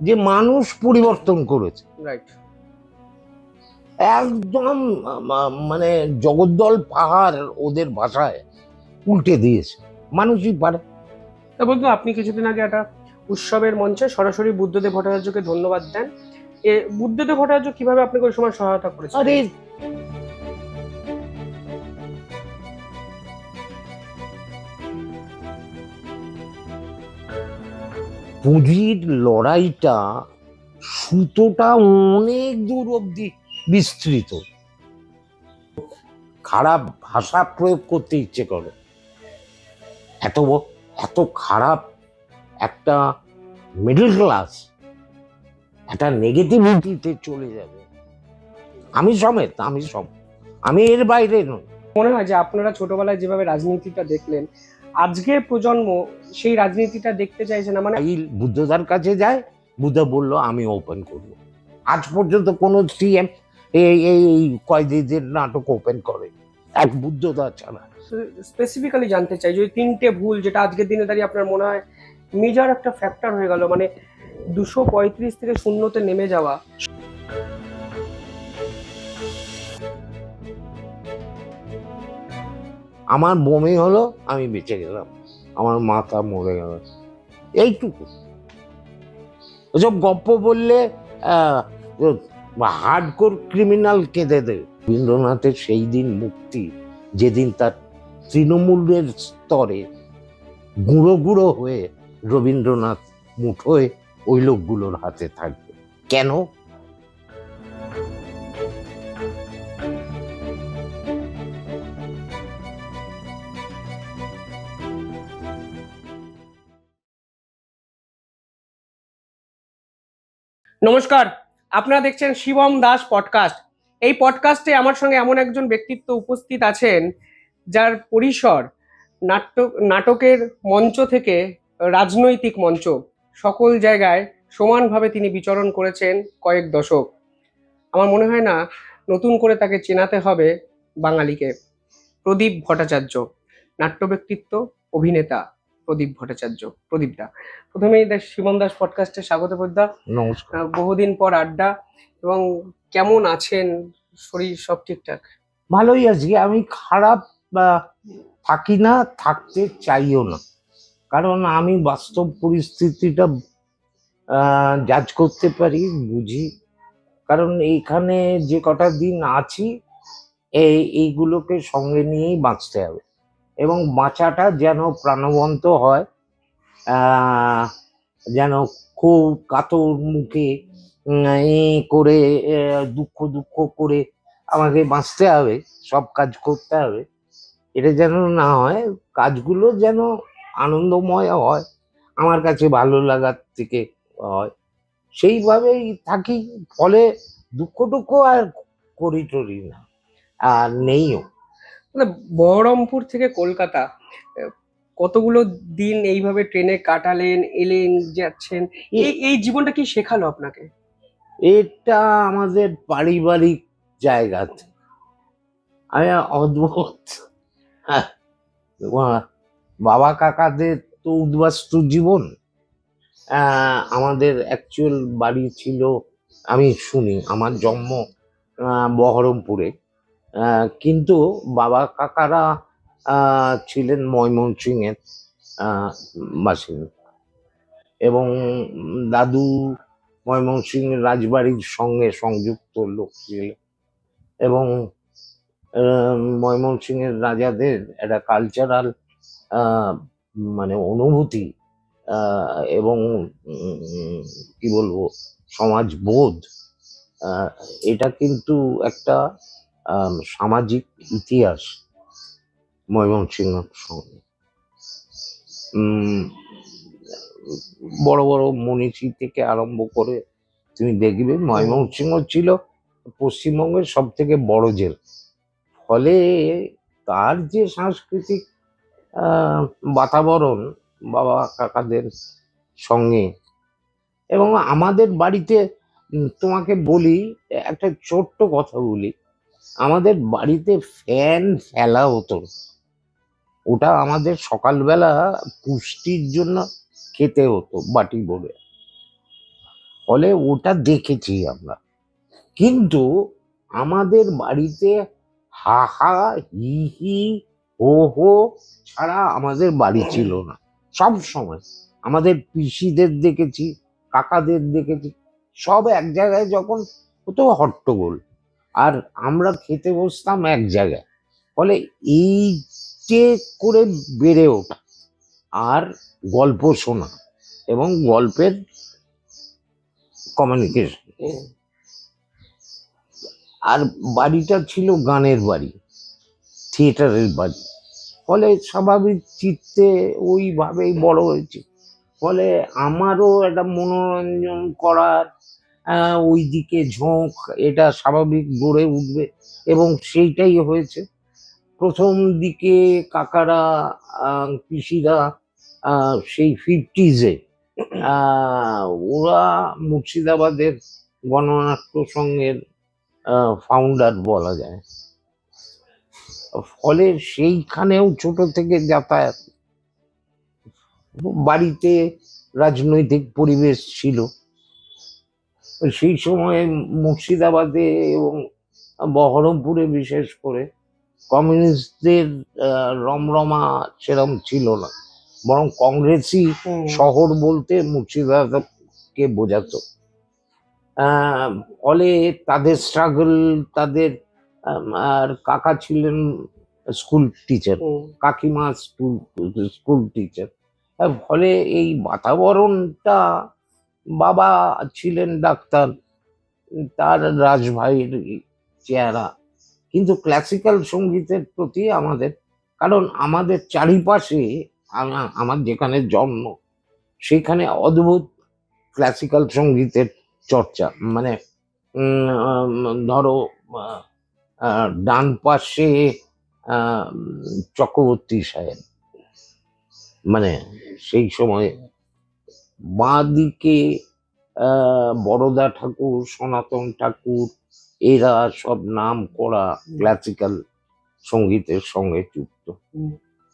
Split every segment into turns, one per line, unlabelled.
যে মানুষ পরিবর্তন করেছে,
রাইট।
একদম মানে জগদ্দল পাহাড় ওদের ভাষায় উল্টে দিয়েছে। মানুষই পারে।
তা বন্ধু, আপনি কিছুদিন আগে একটা উৎসবের মঞ্চে সরাসরি বুদ্ধদেব ভট্টাচার্যকে ধন্যবাদ দেন। বুদ্ধদেব ভট্টাচার্য কিভাবে আপনাকে ওই সময় সহায়তা করেছিলেন?
আরে পুঁজির লড়াইটা, সুতোটা অনেক দূর অব্দি বিস্তৃত। খারাপ ভাষা প্রয়োগ করতে ইচ্ছে করে, এত এত খারাপ একটা মিডল ক্লাস একটা নেগেটিভিটিতে চলে যাবে। আমি সমেত, আমি এর বাইরে নই।
মনে হয় যে আপনারা ছোটবেলায় যেভাবে রাজনীতিটা দেখলেন, আজকের প্রজন্ম সেই রাজনীতিটা দেখতে চাইছে না। মানে
এই বুদ্ধদার কাছে যায়, বুদ্ধ বলল আমি ওপেন করব। আজ পর্যন্ত কোন সিএম এই এই কয়েদিদের নাটক ওপেন করে এক বুদ্ধদা ছাড়া।
স্পেসিফিক্যালি জানতে চাই যে ওই তিনটে ভুল, যেটা আজকের দিনে দাঁড়িয়ে আপনার মনে হয় মেজর একটা ফ্যাক্টর হয়ে গেল, মানে 235 থেকে শূন্যতে নেমে যাওয়া।
আমার বমি হলো, আমি বেঁচে গেলাম, আমার মাথা মরে গেল, এইটুকু। ওসব গপ্প বললে হার্ডকোর ক্রিমিনাল কেঁদে দেবে। রবীন্দ্রনাথের সেই দিন মুক্তি, যেদিন তার তৃণমূলের স্তরে গুঁড়ো গুঁড়ো হয়ে রবীন্দ্রনাথ মুঠোয় ওই লোকগুলোর হাতে থাকবে। কেন?
নমস্কার, আপনারা দেখছেন শিবম দাস পডকাস্ট। এই পডকাস্টে আমার সঙ্গে এমন একজন ব্যক্তিত্ব উপস্থিত আছেন যার পরিসর নাটকের মঞ্চ থেকে রাজনৈতিক মঞ্চ, সকল জায়গায় সমানভাবে তিনি বিচরণ করেছেন কয়েক দশক। আমার মনে হয় না নতুন করে তাকে চেনাতে হবে বাঙালিকে। প্রদীপ ভট্টাচার্য, নাট্য ব্যক্তিত্ব, অভিনেতা প্রদীপ ভট্টাচার্য। প্রদীপদা, প্রথমেই শিবম দাস পডকাস্টে স্বাগত। প্রদীপদা,
নমস্কার।
বহুদিন পর আড্ডা, এবং কেমন আছেন? শরীর সব ঠিকঠাক?
ভালোই আছি। আমি খারাপ থাকি না, থাকতে চাইও না, কারণ আমি বাস্তব পরিস্থিতিটা জাজ করতে পারি, বুঝি। কারণ এইখানে যে কটা দিন আছি, এইগুলোকে সঙ্গে নিয়েই বাঁচতে হবে, এবং বাঁচাটা যেন প্রাণবন্ত হয়, যেন খুব কাতর মুখে করে দুঃখ দুঃখ করে আমাকে বাঁচতে হবে, সব কাজ করতে হবে। এটা যেন না হয়, কাজগুলো যেন আনন্দময় হয়, আমার কাছে ভালো লাগার থেকে হয়, সেইভাবেই থাকি। ফলে দুঃখ টুক্ষ আর করি টরি না, আর নেইও।
মানে বহরমপুর থেকে কলকাতা, কতগুলো দিন এইভাবে ট্রেনে কাটালেন, এলেন যাচ্ছেন, এই এই জীবনটা কি শেখালো আপনাকে?
এটা আমাদের পারিবারিক জায়গাতে আমি অদ্ভুত। হ্যাঁ, বাবা কাকাদের তো উদ্বাস্তু জীবন। আমাদের অ্যাকচুয়াল বাড়ি ছিল, আমি শুনি আমার জন্ম বহরমপুরে, কিন্তু বাবা কাকারা ছিলেন ময়মনসিংহের বাসিন্দা, এবং দাদু ময়মনসিংহের রাজবাড়ির সঙ্গে সংযুক্ত লোক ছিলেন, এবং ময়মনসিংহের রাজাদের একটা কালচারাল মানে অনুভূতি, এবং কি বলবো, সমাজবোধ, এটা কিন্তু একটা সামাজিক ইতিহাস ময়মনসিংহ সঙ্গে। বড় বড় মনীষী থেকে আরম্ভ করে তুমি দেখবে ময়মনসিংহ ছিল পশ্চিমবঙ্গের সব থেকে বড় জেলা। ফলে তার যে সাংস্কৃতিক বাতাবরণ বাবা কাকাদের সঙ্গে, এবং আমাদের বাড়িতে, তোমাকে বলি, একটা ছোট্ট কথা বলি, আমাদের বাড়িতে ফ্যান ফেলা হতো, ওটা আমাদের সকালবেলা পুষ্টির জন্য খেতে হতো বাটি ভরে। ফলে ওটা দেখেছি আমরা। কিন্তু আমাদের বাড়িতে হা হা হি হি হো হো ছাড়া আমাদের বাড়ি ছিল না। সব সময় আমাদের পিসিদের দেখেছি, কাকাদের দেখেছি, সব এক জায়গায় যখন হতো হট্টগোল, আর আমরা খেতে বসতাম এক জায়গায়। ফলে এই যে করে বেড়ে ওঠা আর গল্প শোনা এবং গল্পের কমিউনিকেশন। আর বাড়িটা ছিল গানের বাড়ি, থিয়েটারের বাড়ি। ফলে স্বাভাবিক চিত্তে ওইভাবেই বড় হয়েছে। ফলে আমারও একটা মনোরঞ্জন করার ওই দিকে ঝোঁক, এটা স্বাভাবিক গড়ে উঠবে, এবং সেইটাই হয়েছে। প্রথম দিকে কাকারা, পিসিরা সেই 50s-এ ওরা মুর্শিদাবাদের গণনাট্য সংঘের ফাউন্ডার বলা যায়। ফলে সেইখানেও ছোট থেকে যাতায়াত। বাড়িতে রাজনৈতিক পরিবেশ ছিল সেই সময় মুর্শিদাবাদে এবং বহরমপুরে, বিশেষ করে কমিউনিস্টদের রমরমা সেরম ছিল না, বরং কংগ্রেসই শহর বলতে মুর্শিদাবাদকে বোঝাতো। ফলে তাদের স্ট্রাগল, তাদের আর কাকা ছিলেন স্কুল টিচার, কাকিমা স্কুল টিচার। ফলে এই বাতাবরণটা, বাবা ছিলেন ডাক্তার, তার রাজভাইয়ের চেহারা। কিন্তু ক্লাসিক্যাল সঙ্গীতের প্রতি আমাদের, কারণ আমাদের চারিপাশে আমার যেখানে জন্ম সেখানে অদ্ভুত ক্লাসিক্যাল সঙ্গীতের চর্চা। মানে ধরো ডান পাশে চক্রবর্তী সাহেব, মানে সেই সময় বাঁ দিকে বরদা ঠাকুর, সনাতন ঠাকুর, এরা সব নাম করা ক্লাসিক্যাল সঙ্গীতের সঙ্গে যুক্ত,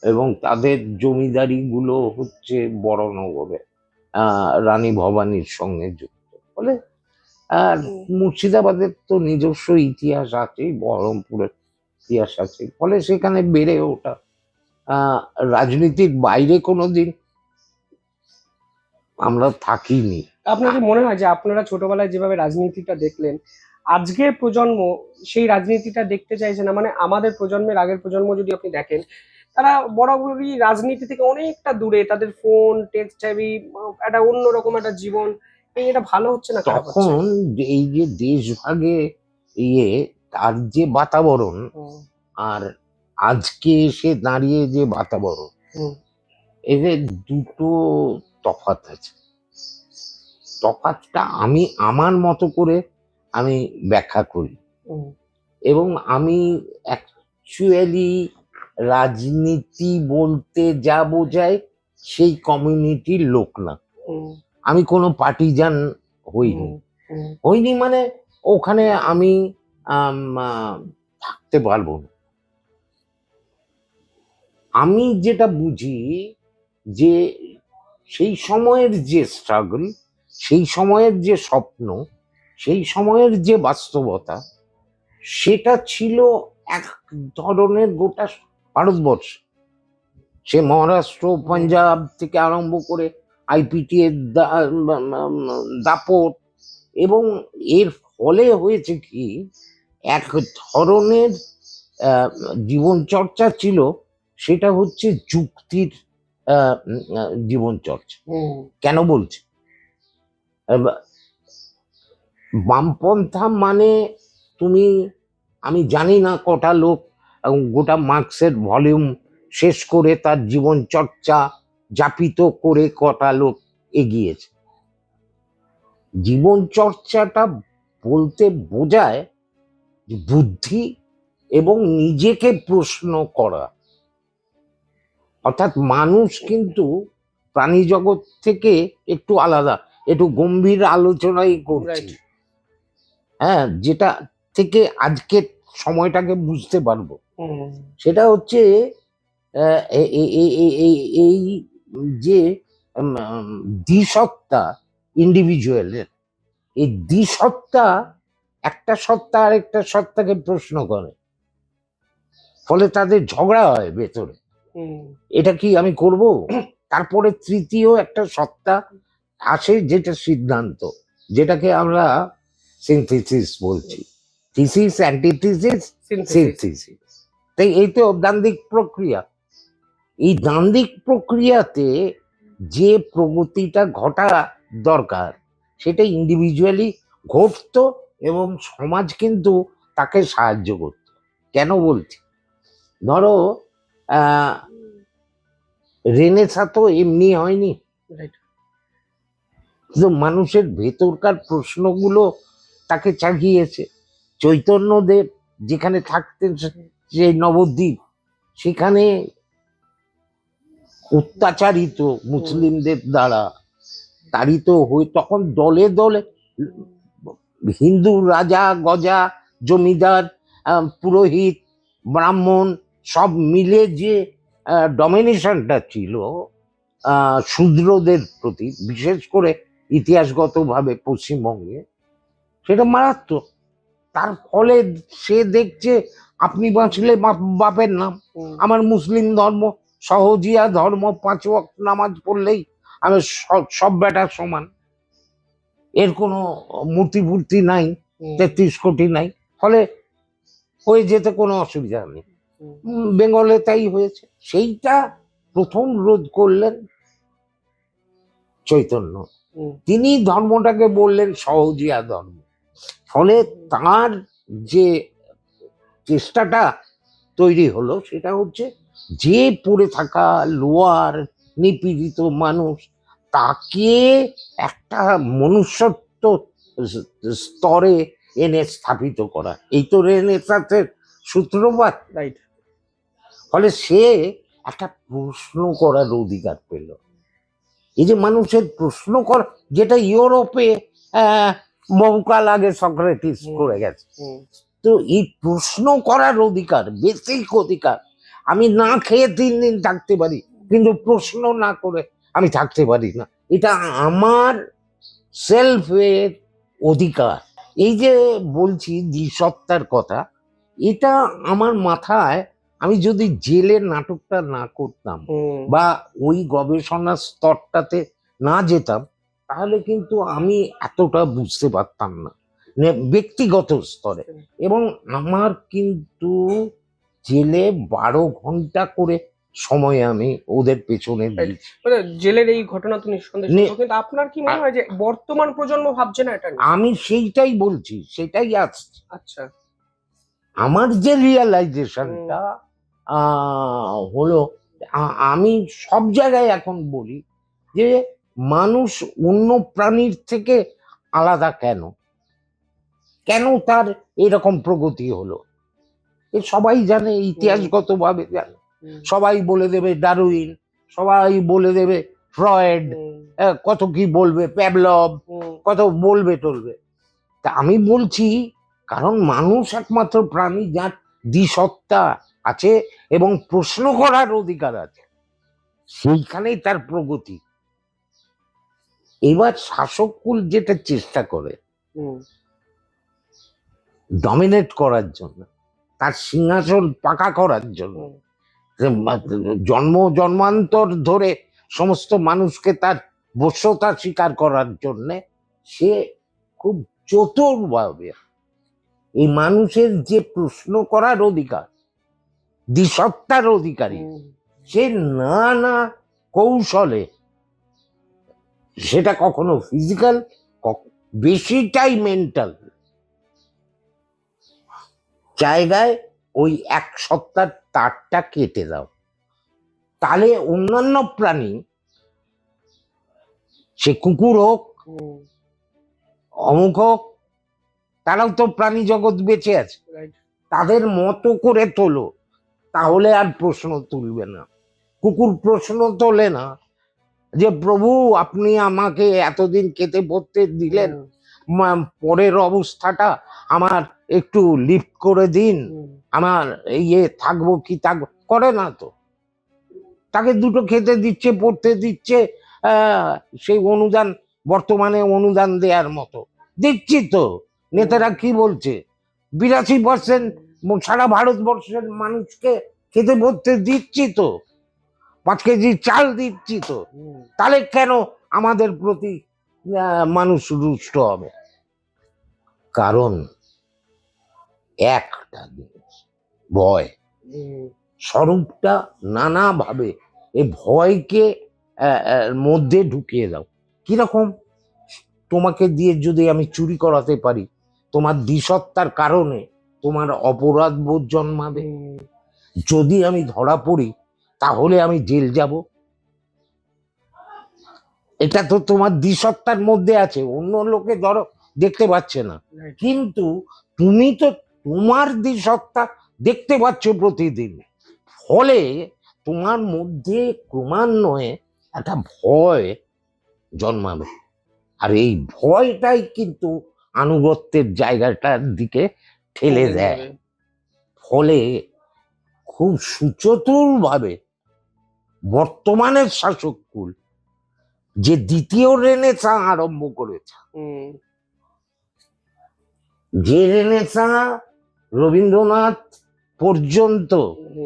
এবং তাদের জমিদারি গুলো হচ্ছে বড়নগরে রানী ভবানীর সঙ্গে যুক্ত। ফলে আর মুর্শিদাবাদের তো নিজস্ব ইতিহাস আছে, বহরমপুরের ইতিহাস আছে। ফলে সেখানে বেড়ে ওঠা, রাজনীতির বাইরে কোনোদিন আমরা থাকিনি।
আপনার কি মনে হয় যে আপনারা ছোটবেলায় যেভাবে রাজনীতিটা দেখলেন, আজকের প্রজন্ম সেই রাজনীতিটা দেখতে চাইছে না? মানে আমাদের প্রজন্মের আগের প্রজন্ম যদি আপনি দেখেন, তারা বরাবরই রাজনীতি থেকে অনেকটা দূরে, তাদের ফোন, টেক্সট হেভি, একটা অন্যরকম একটা জীবন। এটা ভালো হচ্ছে না খারাপ হচ্ছে?
তখন এই যে দেশভাগে ইয়ে, তার যে বাতাবরণ আর আজকে এসে দাঁড়িয়ে যে বাতাবরণ, এদের দুটো তফাৎ আছে। তফাৎটা আমি আমার মতো করে আমি ব্যাখ্যা করি, এবং আমি অ্যাকচুয়ালি রাজনীতি বলতে যা বোঝায় সেই কমিউনিটির লোক না। আমি কোনো পার্টিজান হইনি, মানে ওখানে আমি থাকতে পারবো না। আমি যেটা বুঝি যে সেই সময়ের যে স্ট্রাগল, সেই সময়ের যে স্বপ্ন, সেই সময়ের যে বাস্তবতা, সেটা ছিল এক ধরনের গোটা ভারতবর্ষ, সে মহারাষ্ট্র, পাঞ্জাব থেকে আরম্ভ করে আইপিটি এর দাপট। এবং এর ফলে হয়েছে কি, এক ধরনের জীবন চর্চা ছিল, সেটা হচ্ছে যুক্তির জীবন চর্চা। কেন বলছি? বামপন্থা মানে তুমি, আমি জানি না কটা লোক গোটা মার্কসের ভলিউম শেষ করে তার জীবন চর্চা যাপিত করে কটা লোক এগিয়েছে। জীবন চর্চাটা বলতে বোঝায় বুদ্ধি এবং নিজেকে প্রশ্ন করা। অর্থাৎ মানুষ কিন্তু প্রাণী জগৎ থেকে একটু আলাদা, একটু গম্ভীর আলোচনাই করছি। হ্যাঁ, যেটা থেকে আজকের সময়টাকে বুঝতে পারবো, সেটা হচ্ছে এই যে দ্বিসত্তা ইন্ডিভিজুয়ালের, এই দ্বিসত্তা একটা সত্তা আরেকটা সত্তাকে প্রশ্ন করে, ফলে তাদের ঝগড়া হয় ভেতরে, এটা কি আমি করব। তারপরে তৃতীয় একটা সত্তা আসে, যেটা সিদ্ধান্ত, যেটাকে আমরা সিনথেসিস বলছি, থিসিস অ্যান্টিথিসিস সিনথেসিস। তাই এই তো দ্বান্দ্বিক প্রক্রিয়া। এই দ্বান্দ্বিক প্রক্রিয়াতে যে প্রগতিটা ঘটা দরকার সেটা ইন্ডিভিজুয়ালি ঘটতো, এবং সমাজ কিন্তু তাকে সাহায্য করত। কেন বলছি, ধরো রেনেসা তো এমনি হয়নি, কিন্তু মানুষের ভেতরকার প্রশ্নগুলো তাকে চাগিয়েছে। চৈতন্যদেব যেখানে থাকতেন, যে নবদ্বীপ, সেখানে অত্যাচারিত মুসলিমদের দ্বারা তাড়িত হয়ে তখন দলে দলে হিন্দু রাজা গজা, জমিদার, পুরোহিত, ব্রাহ্মণ সব মিলে যে ডমিনেশনটা ছিল শূদ্রদের প্রতি, বিশেষ করে ইতিহাসগতভাবে পশ্চিমবঙ্গে, সেটা মারাত্মক। তার ফলে সে দেখছে আপনি বাঁচলে বাপের নাম, আমার মুসলিম ধর্ম সহজিয়া ধর্ম, 5 ওয়াক্ত নামাজ পড়লেই আমি সব বেটার সমান, এর কোনো মূর্তি ফুর্তি নাই, 33 কোটি নাই, ফলে হয়ে যেতে কোনো অসুবিধা নেই। বেঙ্গলে তাই হয়েছে। সেইটা প্রথম রোধ করলেন চৈতন্য। তিনি ধর্মটাকে বললেন সহজিয়া ধর্ম। ফলে তার যে চেষ্টাটা তৈরি হলো সেটা হচ্ছে, যে পড়ে থাকা লোয়ার নিপীড়িত মানুষ, তাকে একটা মনুষ্যত্ব স্তরে এনে স্থাপিত করা। এই তো রেনেসাঁসের সূত্রপাত।
রাইট।
ফলে সে একটা প্রশ্ন করার অধিকার পেল। এই যে মানুষের প্রশ্ন করা, যেটা ইউরোপে বহুকাল আগে সক্রেটিস করে গেছে, তো এই প্রশ্ন করার অধিকার, বেসিক অধিকার। আমি না খেয়ে 3 দিন থাকতে পারি, কিন্তু প্রশ্ন না করে আমি থাকতে পারি না, এটা আমার সেলফের অধিকার। এই যে বলছি দ্বিসত্তার কথা, এটা আমার মাথায়, আমি যদি জেলের নাটকটা না করতাম বা ওই গবেষণার স্তরটাতে না যেতাম, তাহলে কিন্তু আমি এতটা বুঝতে পারতাম না ব্যক্তিগত স্তরে। এবং আমার কিন্তু জেলে 12 ঘন্টা করে সময় আমি ওদের পেছনে দিই।
জেলের এই ঘটনা তো নিঃসন্দেহে, কিন্তু আপনার কি মনে হয় যে বর্তমান প্রজন্ম ভাবছে না এটা নিয়ে?
আমি সেইটাই বলছি, সেটাই আসছে।
আচ্ছা,
আমার যে রিয়েলাইজেশনটা হলো, আমি সব জায়গায় এখন বলি যে মানুষ অন্য প্রাণীর থেকে আলাদা কেন, কেন তার এরকম প্রগতি হলো, এ সবাই জানে, ইতিহাসগতভাবে জানে। সবাই বলে দেবে ডারউইন, সবাই বলে দেবে ফ্রয়েড, কত কি বলবে, প্যাভলভ, কত বলবে টলবে। তা আমি বলছি, কারণ মানুষ একমাত্র প্রাণী যার দ্বিসত্তা আছে এবং প্রশ্ন করার অধিকার আছে, সেইখানেই তার প্রগতি। এবার শাসককুল যেটা চেষ্টা করে ডমিনেট করার জন্য, তার সিংহাসন পাকা করার জন্য, জন্মান্তর ধরে সমস্ত মানুষকে তার বশ্যতা স্বীকার করার জন্য, সে খুব চতুরভাবে এই মানুষের যে প্রশ্ন করার অধিকার, দ্বিসত্তার অধিকারী, সে নানা কৌশলে, সেটা কখনো ফিজিক্যাল, বেশিটাই মেন্টাল জায়গায়, ওই এক সত্তার তারটা কেটে দাও। তাহলে অন্যান্য প্রাণী, সে কুকুর হোক, অমুক হোক, তারাও তো প্রাণী জগৎ বেঁচে আছে, তাদের মতো করে তোলো, তাহলে আর প্রশ্ন তুলবে না। কুকুর প্রশ্ন তোলে না যে প্রভু আপনি আমাকে এতদিন খেতে পড়তে দিলেন, পরের অবস্থাটা আমার একটু লিফট করে দিন, আমার থাকবো কি থাকবো, করে না তো। তাকে দুটো খেতে দিচ্ছে, পড়তে দিচ্ছে, সেই অনুদান, বর্তমানে অনুদান দেওয়ার মতো, দিচ্ছি তো। নেতারা কি বলছে, 82% সারা ভারতবর্ষের মানুষকে খেতে পড়তে দিচ্ছি তো, 5 কেজি চাল দিচ্ছি তো। তাহলে কেন আমাদের প্রতি মানুষ রুষ্ট হবে? কারণ একটা জিনিস, ভয়। স্বরূপটা নানাভাবে এই ভয়কে মধ্যে ঢুকিয়ে দাও। কিরকম? তোমাকে দিয়ে যদি আমি চুরি করাতে পারি, তোমার দ্বিসত্তার কারণে তোমার অপরাধ বোধ জন্মাবে। যদি আমি ধরা পড়ি তাহলে আমি জেল যাব। এটা তো তোমার দ্বিসত্তার মধ্যে আছে, অন্য লোকে ধরো দেখতে পাচ্ছে না, কিন্তু তুমি তো তোমার দ্বিসত্তা দেখতে পাচ্ছ প্রতিদিন। ফলে তোমার মধ্যে ক্রমান্বয়ে একটা ভয় জন্মাবে, আর এই ভয়টাই কিন্তু আনুগত্যের জায়গাটার দিকে ঠেলে দেয়। ফলে খুব সুচতুর ভাবে বর্তমানের শাসককুল যে দ্বিতীয় রেনেসাঁ আরম্ভ করেছে, যে রেনেসাঁ রবীন্দ্রনাথ পর্যন্ত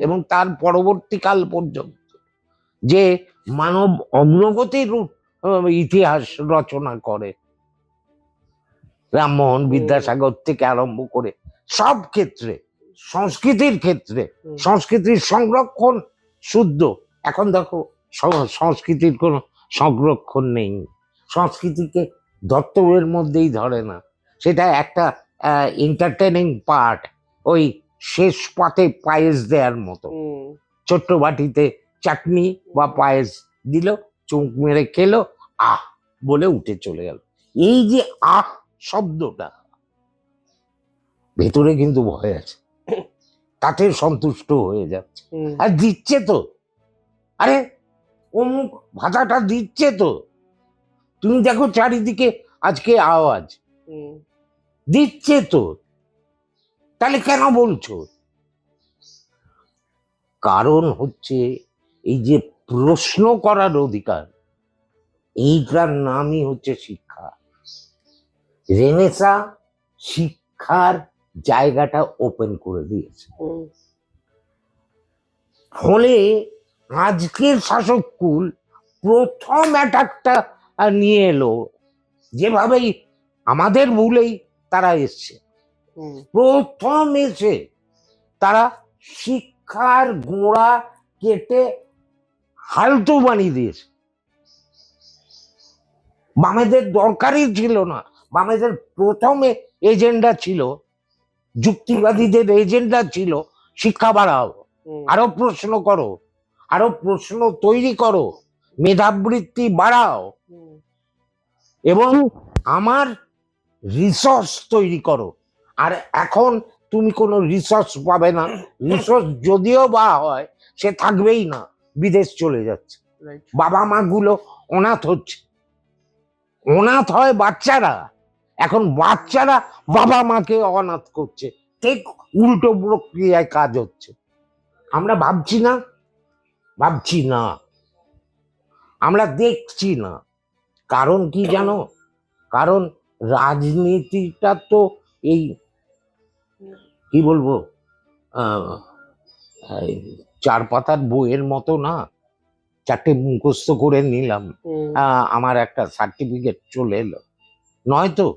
এবং তার পরবর্তীকাল পর্যন্ত যে মানব অগ্রগতির ইতিহাস রচনা করে, রামমোহন বিদ্যাসাগর থেকে আরম্ভ করে সব ক্ষেত্রে, সংস্কৃতির ক্ষেত্রে সংস্কৃতির সংরক্ষণ শুদ্ধ। এখন দেখো সংস্কৃতির কোনো সংরক্ষণ নেই, সংস্কৃতিকে দত্তবের মধ্যেই ধরে না, সেটা একটা এন্টারটেনিং পার্ট, ওই শেষ পাতে পায়েস দেওয়ার মতো। ছোট্ট বাটিতে চাটনি বা পায়েস দিল, চুমুক মেরে খেলো, আহ বলে উঠে চলে গেল। এই যে আহ শব্দটা, ভেতরে কিন্তু ভয় আছে, তাতে সন্তুষ্ট হয়ে যাচ্ছে। আর দিচ্ছে তো, আরে অমুক ভাষাটা দিচ্ছে তো। তুমি দেখো চারিদিকে আজকে আওয়াজ দিচ্ছে তো, তাহলে কেন বলছো? কারণ হচ্ছে এই যে প্রশ্ন করার অধিকার, এইটার নামই হচ্ছে শিক্ষা। রেনেসাঁ শিক্ষার জায়গাটা ওপেন করে দিয়েছে। ফলে আজকের শাসককুল প্রথম অ্যাটাকটা নিয়ে এলো, যেভাবেই আমাদের ভুলেই তারা এসছে, প্রথম এসে তারা শিক্ষার গোড়া কেটে হালতু বানিয়ে দিয়েছে। বামেদের দরকারই ছিল না, বামেদের প্রথমে এজেন্ডা ছিল, যুক্তিবাদীদের এজেন্ডা ছিল শিক্ষা বাড়াও, আরো প্রশ্ন করো, আরো প্রশ্ন তৈরি করো, মেধাবৃত্তি বাড়াও, এবং আমার রিসোর্স তৈরি করো। আর এখন তুমি কোনো রিসোর্স পাবে না, রিসোর্স যদিও বা হয় সে থাকবেই না, বিদেশ চলে যাচ্ছে। বাবা মা গুলো অনাথ হচ্ছে, অনাথ হয় বাচ্চারা, এখন বাচ্চারা বাবা মাকে অনাথ করছে, ঠিক উল্টো প্রক্রিয়ায় কাজ হচ্ছে। আমরা ভাবছি না, ভাবছি না, আমরা দেখছি না। কারণ কি জানো? কারণ রাজনীতিটা তো এই কি বলবো, এই 4 পাতার বইয়ের মতো না, 4টে মুখস্থ করে নিলাম, আমার একটা সার্টিফিকেট চলে এলো, নয়তো।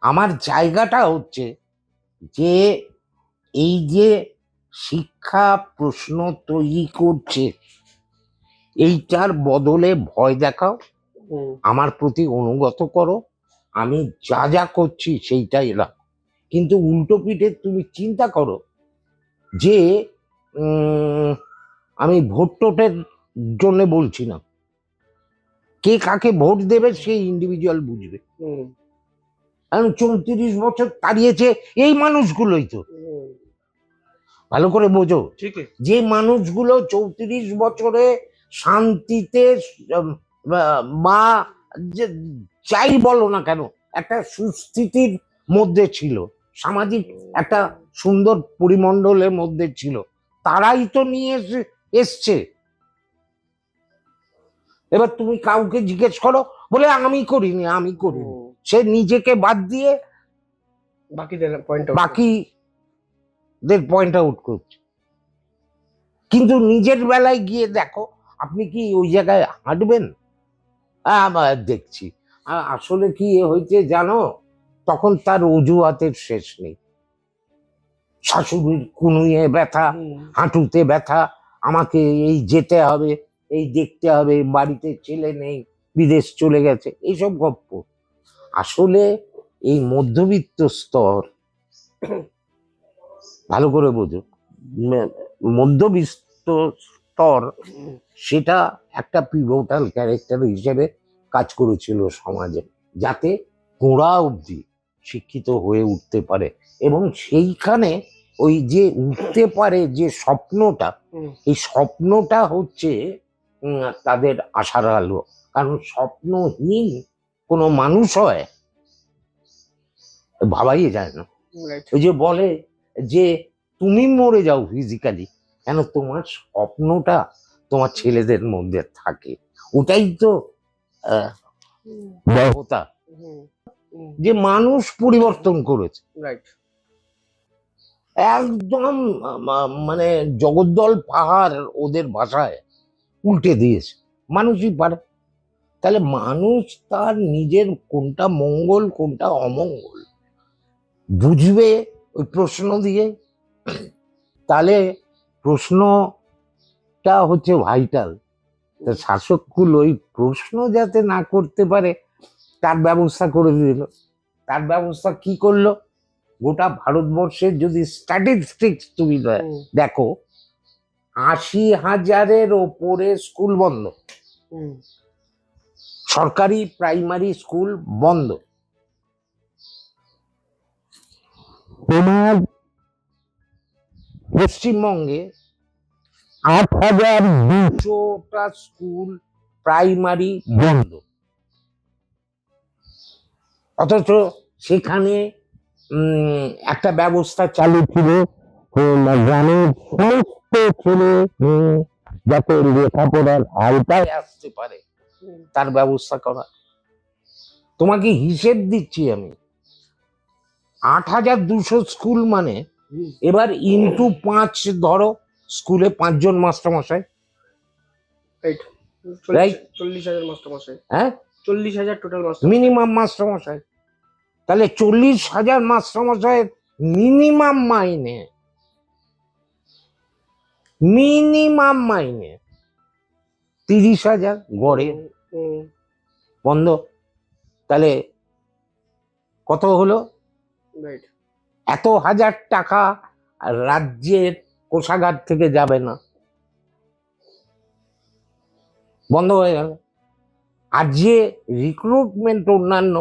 আমার জায়গাটা হচ্ছে যে এই যে শিক্ষা প্রশ্ন তৈরি করছে, এইটার বদলে ভয় দেখাও, আমার প্রতি অনুগত করো, আমি যা যা করছি সেইটাই রাখো। কিন্তু উল্টো পিঠে তুমি চিন্তা করো যে আমি ভোট টোটের জন্য বলছি না, কে কাকে ভোট দেবে সেই ইন্ডিভিজুয়াল বুঝবে। এখন 34 বছর তাড়িয়েছে এই মানুষগুলোই তো, ভালো করে বোঝো, যে মানুষগুলো 34 বছরে শান্তিতে বা যাই বলো না কেন একটা সুস্থিতির মধ্যে ছিল, সামাজিক একটা সুন্দর পরিমণ্ডলের মধ্যে ছিল, তারাই তো নিয়ে এসছে। এবার তুমি কাউকে জিজ্ঞেস করো, বলে আমি করিনি, আমি করিনি। সে নিজেকে বাদ দিয়ে
বাকিদের পয়েন্ট
বাকিদের পয়েন্ট আউট করছে। কিন্তু নিজের বেলায় গিয়ে দেখো, আপনি কি ওই জায়গায় হাঁটবেন? আবার দেখছি আসলে কি হয়েছে জানো, তখন তার অজুহাতের শেষ নেই। শাশুড়ির কুনুইয়ে ব্যথা, হাঁটুতে ব্যথা, আমাকে এই যেতে হবে, এই দেখতে হবে, বাড়িতে ছেলে নেই, বিদেশ চলে গেছে, এইসব গপ্প। আসলে এই মধ্যবিত্ত স্তর, ভালো করে বোঝো, মধ্যবিত্ত স্তর সেটা একটা পিভটাল ক্যারেক্টার হিসেবে কাজ করেছিল সমাজে, যাতে গোড়া অবধি শিক্ষিত হয়ে উঠতে পারে। এবং সেইখানে ওই যে উঠতে পারে যে স্বপ্নটা, এই স্বপ্নটা হচ্ছে তাদের আশার আলো। কারণ স্বপ্নহীন কোনো মানুষ হয় ভাবাই যায় না। ওই যে বলে যে তুমি মরে যাও ফিজিক্যালি, কেন তোমার স্বপ্নটা তোমার ছেলেদের মধ্যে থাকে। ওটাই তো দেবতা, যে মানুষ পরিবর্তন করেছে একদম, মানে জগদ্দল পাহাড় ওদের ভাষায় উল্টে দিয়েছে। মানুষই পারে। তাহলে মানুষ তার নিজের কোনটা মঙ্গল কোনটা অমঙ্গল বুঝবে ওই প্রশ্ন দিয়ে। তাহলে প্রশ্নটা হচ্ছে ভাইটাল। তা শাসককুল ওই প্রশ্ন যাতে না করতে পারে তার ব্যবস্থা করে দিল। তার ব্যবস্থা কি করলো? গোটা ভারতবর্ষের যদি স্ট্যাটিস্টিক্স তুমি দেখো, 80,000-এর ওপরে স্কুল বন্ধ, সরকারি প্রাইমারি স্কুল বন্ধ। তোমার পশ্চিমবঙ্গে 8,200টা স্কুল প্রাইমারি বন্ধ, অথচ সেখানে একটা ব্যবস্থা চালু ছিল গ্রামের সমস্ত ছেলে যাতে লেখাপড়ার আওতায় আসতে পারে তার ব্যবস্থা করা। তোমাকে হিসেব দিচ্ছি আমি, 8,200 স্কুল মানে এবার ইন্টু 5 ধরো, স্কুলে 5 জন মাস্টারমশাই,
40,000 মাস্টারমশাই,
হ্যাঁ
40,000 টোটাল
মিনিমাম মাস্টারমশাই। তাহলে 40,000 মাস্টারমশাইয়ের মিনিমাম মাইনে 30,000 গড়ে বন্ধ। তাহলে কত হলো? এত হাজার টাকা রাজ্যের কোষাগার থেকে যাবে না, বন্ধ হয়ে গেল। আর যে রিক্রুটমেন্ট অন্যান্য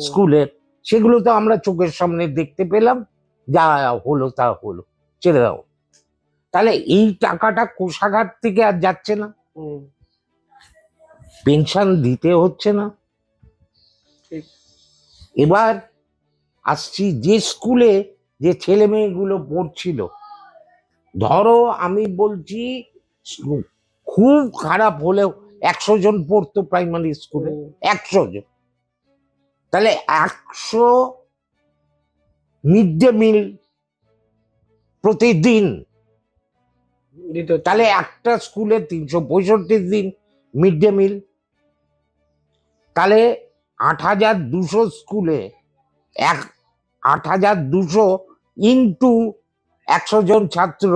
স্কুলের, সেগুলো তো আমরা চোখের সামনে দেখতে পেলাম, যা হলো তা হলো, ছেড়ে দাও। তাহলে এই টাকাটা কোষাগার থেকে আর যাচ্ছে না, পেনশন দিতে হচ্ছে না। এবার আসছি যে স্কুলে যে ছেলে মেয়েগুলো পড়ছিল, ধরো আমি বলছি খুব খারাপ হলেও 100 জন পড়তো প্রাইমারি স্কুলে, 100 জন। তাহলে 100 মিড ডে মিল প্রতিদিন, তাহলে একটা স্কুলে 365 দিন মিড ডে মিল। তাহলে 8,200 স্কুলে 8,200 ইন্টু 100 জন ছাত্র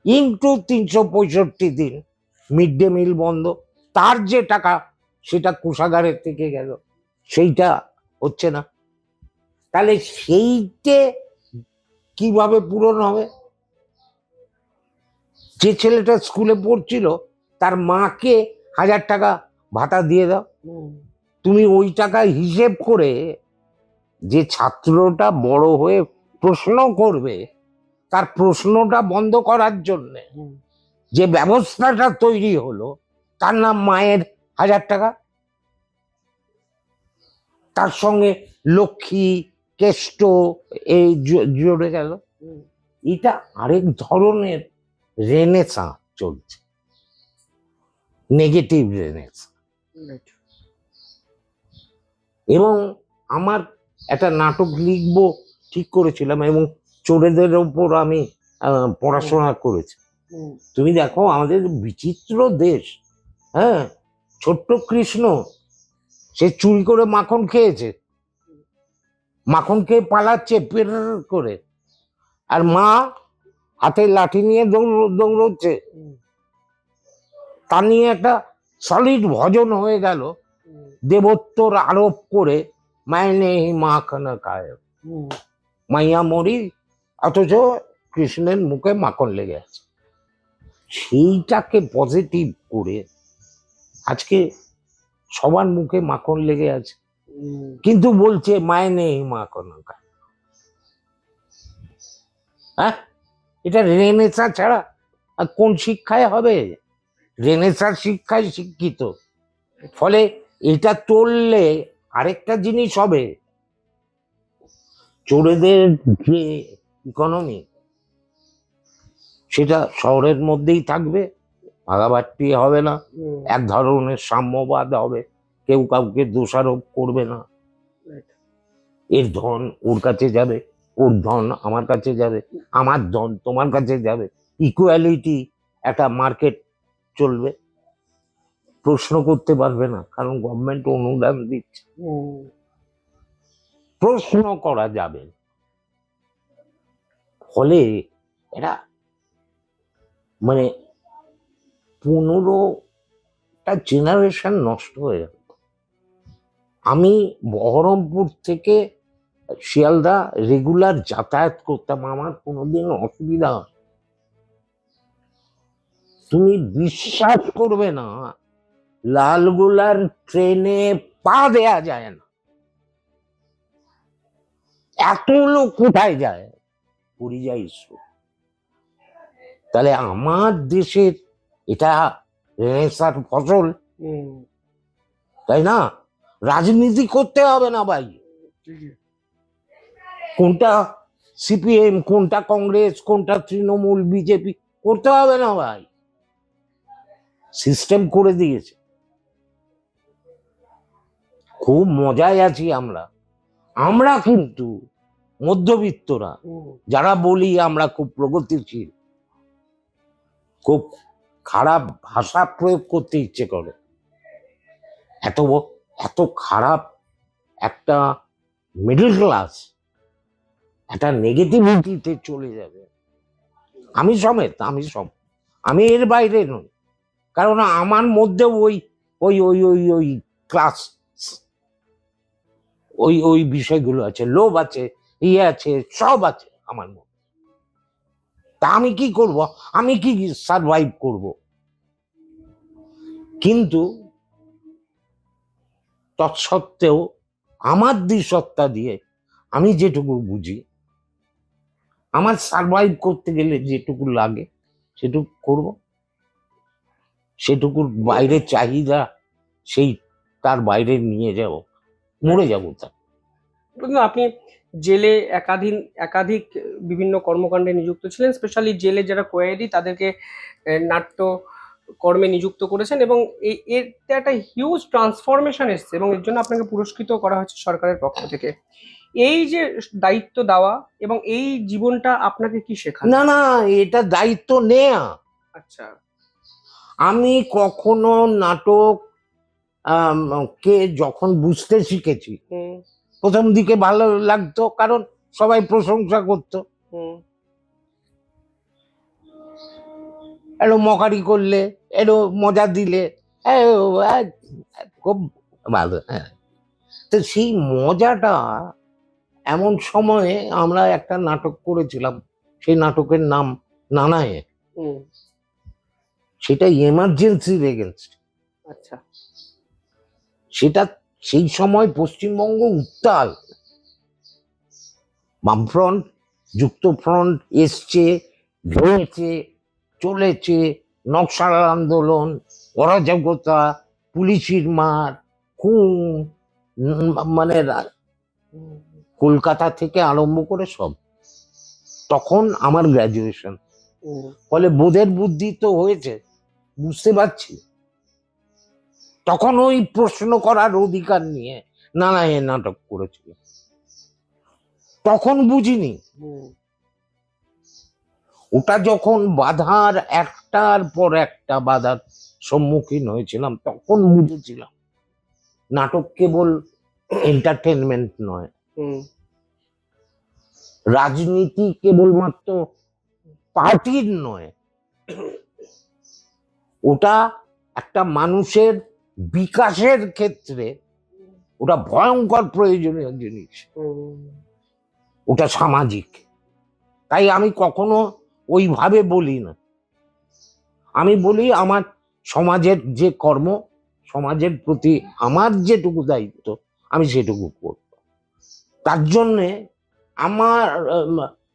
ইন্টু 365 দিন মিড ডে মিল বন্ধ। তার যে টাকা সেটা কোষাগারের থেকে গেল, সেইটা হচ্ছে না। তাহলে সেইটে কিভাবে পূরণ হবে? যে ছেলেটা স্কুলে পড়ছিল তার মাকে 1,000 টাকা ভাতা দিয়ে দাও, তুমি ওই টাকা হিসেব করে যে ছাত্রটা বড় হয়ে প্রশ্ন করবে, তার প্রশ্নটা বন্ধ করার জন্য যে ব্যবস্থাটা তৈরি হলো, তার নাম মায়ের 1,000 টাকা, তার সঙ্গে লক্ষ্মী কেষ্ট এই জুড়ে গেল। এটা আরেক ধরনের রেনেসাঁ চলছে, নেগেটিভ রেনেসাঁ। এবং আমার একটা নাটক লিখবো ঠিক করেছিলাম, এবং চোরেদের ওপর আমি পড়াশোনা করেছি। তুমি দেখো আমাদের বিচিত্র দেশ, হ্যাঁ, ছোট্ট কৃষ্ণ সে চুরি করে মাখন খেয়েছে, মাখন খেয়ে পালাচ্ছে পের করে, আর মা হাতে লাঠি নিয়ে দৌড়চ্ছে। তা নিয়ে একটা সলিড ভজন হয়ে গেল, দেবত্বর আরোপ করে মাইনে মা খানা খায়, মাইয়া মরি, অথচ কৃষ্ণের মুখে মাখন লেগে আছে। সেইটাকে পজিটিভ করে আজকে সবার মুখে মাখন লেগে আছে, কিন্তু বলছে মাইনে মাখন খায়। হ্যাঁ, এটা রেনেসা ছাড়া আর কোন শিক্ষায় হবে? রেনেসার শিক্ষায় শিক্ষিত, ফলে এটা চললে আরেকটা জিনিস হবে, চোরেদের যে ইকোনমি সেটা শহরের মধ্যেই থাকবে, ভাগাভাগি হবে না, এক ধরনের সাম্যবাদ হবে, কেউ কাউকে দোষারোপ করবে না, এর ধন ওর কাছে যাবে, ওর ধন আমার কাছে যাবে, আমার ধন তোমার কাছে যাবে, ইকুয়ালিটি, একটা মার্কেট চলবে। প্রশ্ন করতে পারবে না, কারণ গভর্নমেন্ট অনুদান দিচ্ছে, প্রশ্ন করা যাবে না। ফলে এটা মানে 15টা জেনারেশন নষ্ট হয়ে গেল। আমি বহরমপুর থেকে শিয়ালদা রেগুলার যাতায়াত করতাম, আমার কোনোদিন অসুবিধা হয়, তুমি বিশ্বাস করবে না, লালগোলার ট্রেনে পা দেয়া যায় না, এত লোক কোথায় যায়, পরিযায়ী শ্রমিক। তাহলে আমার দেশের এটা রেনেসার ফসল, তাই না? রাজনীতি করতে হবে না ভাই, কোনটা সিপিএম, কোনটা কংগ্রেস, কোনটা তৃণমূল, বিজেপি করতে হবে না ভাই, সিস্টেম করে দিয়েছে। খুব মজায় আছি আমরা। আমরা কিন্তু মধ্যবিত্তরা যারা বলি আমরা খুব প্রগতিশীল, খুব খারাপ ভাষা প্রয়োগ করতে ইচ্ছে করে, এত এত খারাপ একটা মিডল ক্লাস একটা নেগেটিভিটিতে চলে যাবে। আমি সমেত, আমি এর বাইরে নই, কারণ আমার মধ্যে ওই ওই ওই ওই ওই ক্লাস, ওই বিষয়গুলো আছে, লোভ আছে, ইয়ে আছে, সব আছে আমার মধ্যে। তা আমি কি করব? আমি কি সারভাইভ করব? কিন্তু তৎসত্ত্বেও আমার সত্তা দিয়ে আমি যেটুকু বুঝি, আমার সারভাইভ করতে গেলে যেটুকু লাগে সেটুকু করব, সেটুকুর বাইরে চাহিদা সেই তার বাইরে নিয়ে যাব, মরে যাবো তা।
কিন্তু আপনি জেলে একাধিক বিভিন্ন কর্মকাণ্ডে নিযুক্ত ছিলেন, স্পেশালি জেলে যারা কয়েদি তাদেরকে নাট্য কর্মে নিযুক্ত করেছেন, এবং এতে একটা হিউজ ট্রান্সফরমেশন এসছে, এবং এর জন্য আপনাকে পুরস্কৃত করা হয়েছে সরকারের পক্ষ থেকে। এই যে দায়িত্ব দেওয়া এবং এই জীবনটা আপনাকে কি শেখায়?
না না, এটা দায়িত্ব নেয়া।
আচ্ছা।
আমি কখনো নাটক কে যখন বুঝতে শিখেছি, প্রথম দিকে ভালো লাগতো, কারণ সবাই প্রশংসা করতো, একটু মকারি করলে, একটু মজা দিলে খুব ভালো। হ্যাঁ, তো সেই মজাটা, এমন সময়ে আমরা একটা নাটক করেছিলাম, সেই নাটকের নাম নানায়ে, সেটা এমার্জেন্সির এগেনস্ট।
আচ্ছা।
সেটা সেই সময় পশ্চিমবঙ্গ উত্তাল, বামফ্রন্ট, যুক্তফ্রন্ট এসছে, ঢেউছে, চলেছে, নকশাল আন্দোলন, অরাজকতা, পুলিশের মার, খুন, মানে কলকাতা থেকে আরম্ভ করে সব। তখন আমার গ্রাজুয়েশন, ফলে বোধের বুদ্ধি তো হয়েছে, বুঝতে পারছি। তখন ওই প্রশ্ন করার অধিকার নিয়ে নানা এ নাটক করেছিল। তখন বুঝিনি, ওটা যখন বাধার একটার পর একটা বাধার সম্মুখীন হয়েছিলাম তখন বুঝেছিলাম নাটক কেবল এন্টারটেনমেন্ট নয়, রাজনীতি কেবলমাত্র পার্টির নয়, ওটা একটা মানুষের বিকাশের ক্ষেত্রে ওটা ভয়ঙ্কর প্রয়োজনীয় জিনিস, ওটা সামাজিক। তাই আমি কখনো ওইভাবে বলি না, আমি বলি আমার সমাজের যে কর্ম, সমাজের প্রতি আমার যেটুকু দায়িত্ব আমি সেটুকু করব। তার জন্যে আমার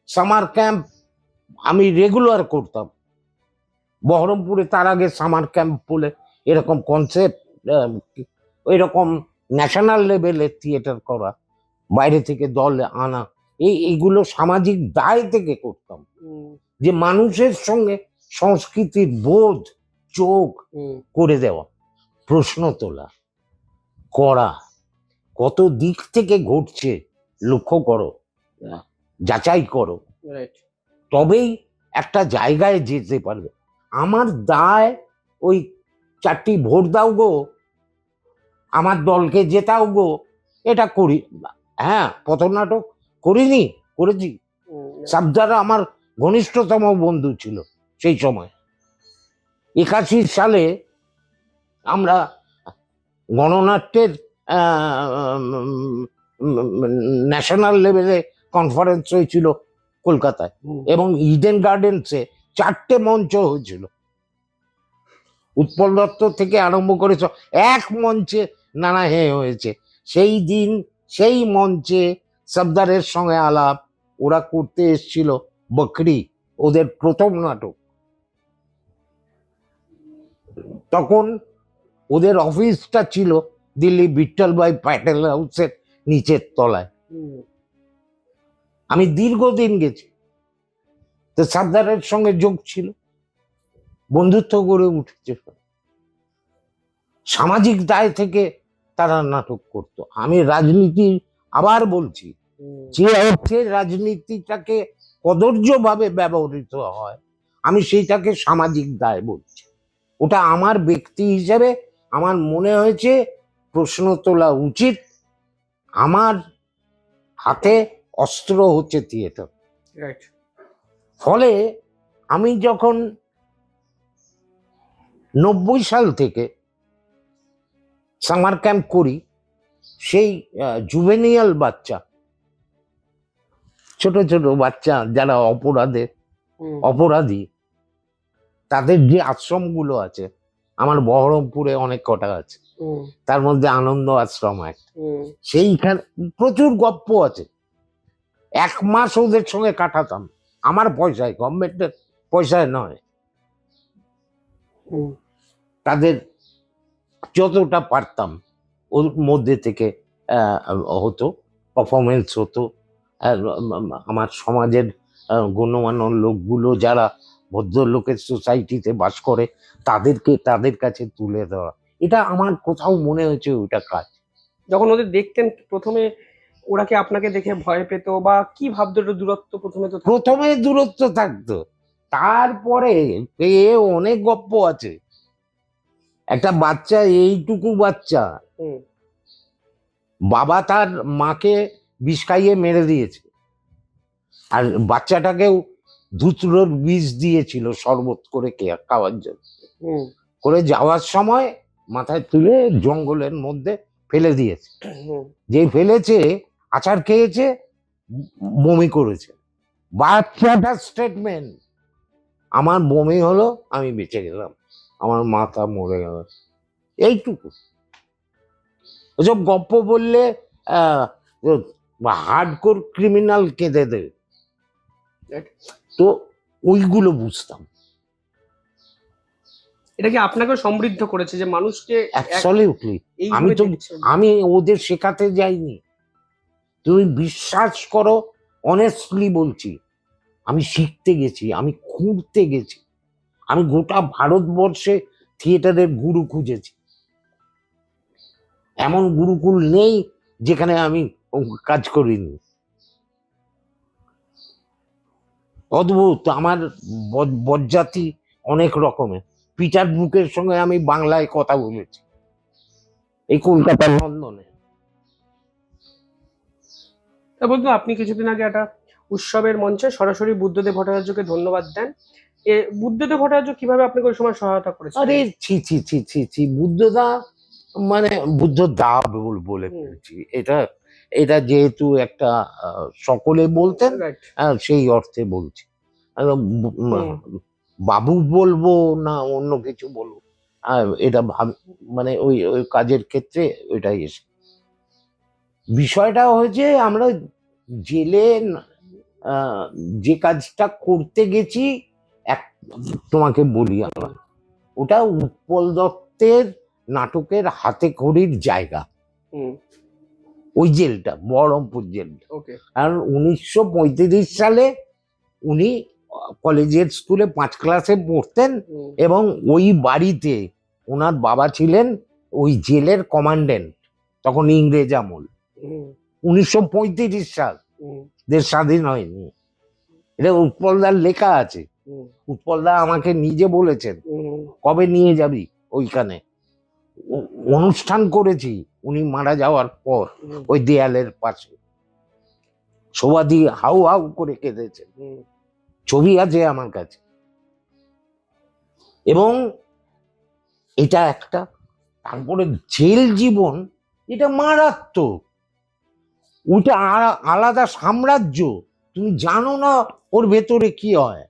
সামার ক্যাম্প আমি রেগুলার করতাম বহরমপুরে। তার আগে সামার ক্যাম্প বলে এরকম কনসেপ্ট, এরকম ন্যাশনাল লেভেলের থিয়েটার করা, বাইরে থেকে দল আনা, এইগুলো সামাজিক দায় থেকে করতাম, যে মানুষের সঙ্গে সংস্কৃতির বোধ যোগ করে দেওয়া, প্রশ্ন তোলা, করা, কত দিক থেকে ঘটছে লক্ষ্য করো, যাচাই করো, তবেই একটা জায়গায় যেতে পারবে। আমার দায় ওই 4টি ভোট দাও গো, আমার দলকে জেতাও গো, এটা করি। হ্যাঁ, পথনাটক করিনি, করেছি। সাবদার আমার ঘনিষ্ঠতম বন্ধু ছিল সেই সময়। 81 সালে আমরা গণনাট্যের ন্যাশনাল লেভেলে কনফারেন্স হয়েছিল কলকাতায়, এবং ইডেন গার্ডেন্সে 4টে মঞ্চ হয়েছিল। উৎপল দত্ত থেকে আরম্ভ করে এক মঞ্চে নানা হে হয়েছে। সেই দিন সেই মঞ্চে সর্দারের সঙ্গে আলাপ, ওরা করতে এসেছিল বকরি, ওদের প্রথম নাটক। তখন ওদের অফিসটা ছিল দিল্লি বিঠল ভাই প্যাটেল হাউসের নিচের তলায়। আমি দীর্ঘদিন গেছি, তো সর্দারের সঙ্গে যোগ ছিল, বন্ধুত্ব গড়ে উঠেছে। সামাজিক দায় থেকে তারা নাটক করত। আমি রাজনীতি আবার বলছি, যে অর্থে রাজনীতিটাকে কদর্য ভাবে ব্যবহৃত হয়, আমি সেইটাকে সামাজিক দায় বলছি। ওটা আমার ব্যক্তি হিসেবে আমার মনে হয়েছে প্রশ্ন তোলা উচিত। আমার হাতে অস্ত্র হচ্ছে থিয়েটার। ফলে আমি যখন 90 সাল থেকে সামার ক্যাম্প করি, সেই জুভেনিয়াল বাচ্চা, ছোট ছোট বাচ্চা যারা অপরাধী, তাদের যে আশ্রমগুলো আছে, আমার বহরমপুরে অনেক কটা আছে, তার মধ্যে আনন্দ আশ্রম একটা, সেইখানে প্রচুর গপ্প আছে। 1 মাস ওদের সঙ্গে কাটাতাম আমার পয়সায়, গভর্নমেন্টের পয়সায় নয়। তাদের যতটা পারতাম ওর মধ্যে থেকে হতো, পারফরমেন্স হতো। আমার সমাজের গণ্যমান্য লোকগুলো যারা ভদ্রলোকের সোসাইটিতে বাস করে তাদেরকে তাদের কাছে তুলে দেওয়া, এটা আমার কোথাও মনে হয়েছে ওইটা কাজ।
যখন ওদের দেখতেন প্রথমে, ওরা কি আপনাকে দেখে ভয় পেত বা কি ভাবতো? একটু দূরত্ব
প্রথমে দূরত্ব থাকতো, তারপরে অনেক গপ্প আছে। একটা বাচ্চা, এইটুকু বাচ্চা, বাবা তার মাকে বিষ খাইয়ে মেরে দিয়েছে, আর বাচ্চাটাকেও ধুতরোর বীজ দিয়েছিল শরবত করে খাওয়ার জন্য, করে যাওয়ার সময় মাথায় তুলে জঙ্গলের মধ্যে ফেলে দিয়েছে। যে ফেলেছে আচার খেয়েছে, বমি করেছে। বাচ্চাটার স্টেটমেন্ট, আমার বমি হলো, আমি বেঁচে গেলাম, আমার মাথা মরে গেল, এইটুকু। ওসব গপ্প বললে হার্ডকোর ক্রিমিনাল কেঁদে দেবে, তো ওইগুলো বুঝতাম।
এটা কি আপনাকে সমৃদ্ধ করেছে যে মানুষকে?
অ্যাবসলিউটলি। আমি ওদের শেখাতে যাইনি, তুমি বিশ্বাস করো, অনেস্টলি বলছি, আমি শিখতে গেছি, আমি খুঁড়তে গেছি। আমি গোটা ভারতবর্ষে থিয়েটারের গুরু খুঁজেছি, এমন গুরুকুল নেই যেখানে আমি কাজ করিনি। অদ্ভুত। আমার বজ্জাতি অনেক রকমের। পিটার ব্রুকের সঙ্গে আমি বাংলায় কথা বলেছি এই কলকাতা লন্ডনে।
তা বলতো, আপনি কিছুদিন আগে একটা উৎসবের মঞ্চে সরাসরি বুদ্ধদেব ভট্টাচার্যকে ধন্যবাদ দেন। বুদ্ধদেব ভট্টাচার্য কিভাবে আপনাকে ওই সময় সহায়তা করেছে?
আরে ছি ছি ছি ছি ছি, বুদ্ধদা মানে বুদ্ধ দা বলে ফেলছি। এটা এটা যেহেতু একটা সকলে বলতেন,
রাইট।
সেই অর্থে বলছি। বাবু বলবো না অন্য কিছু বলবো, এটা মানে ওই ওই কাজের ক্ষেত্রে ওইটাই এসে বিষয়টা হয়েছে। আমরা জেলে যে কাজটা করতে গেছি, এক তোমাকে বলি, আমার ওটা উৎপল দত্তের নাটকের হাতে খড়ির জায়গা, ওই জেলটা বহরমপুর জেলটা। কারণ 1935 সালে উনি কলেজের স্কুলে 5 ক্লাসে পড়তেন এবং ওই বাড়িতে ওনার বাবা ছিলেন ওই জেলের কমান্ডেন্ট, তখন ইংরেজ আমল। 1935 সাল, দেশ স্বাধীন হয়নি। এটা উৎপলদার লেখা আছে। উৎপলদা আমাকে নিজে বলেছেন কবে নিয়ে যাবি ওইখানে। অনুষ্ঠান করেছি উনি মারা যাওয়ার পর, ওই দেয়ালের পাশে সবাদি হাউ হাউ করে কেঁদেছেন, ছবি আছে আমার কাছে। এবং এটা একটা, তারপরে জেল জীবন, এটা মারাত্মক। ওটা আলাদা সাম্রাজ্য, তুমি জানো না ওর ভেতরে কি হয়।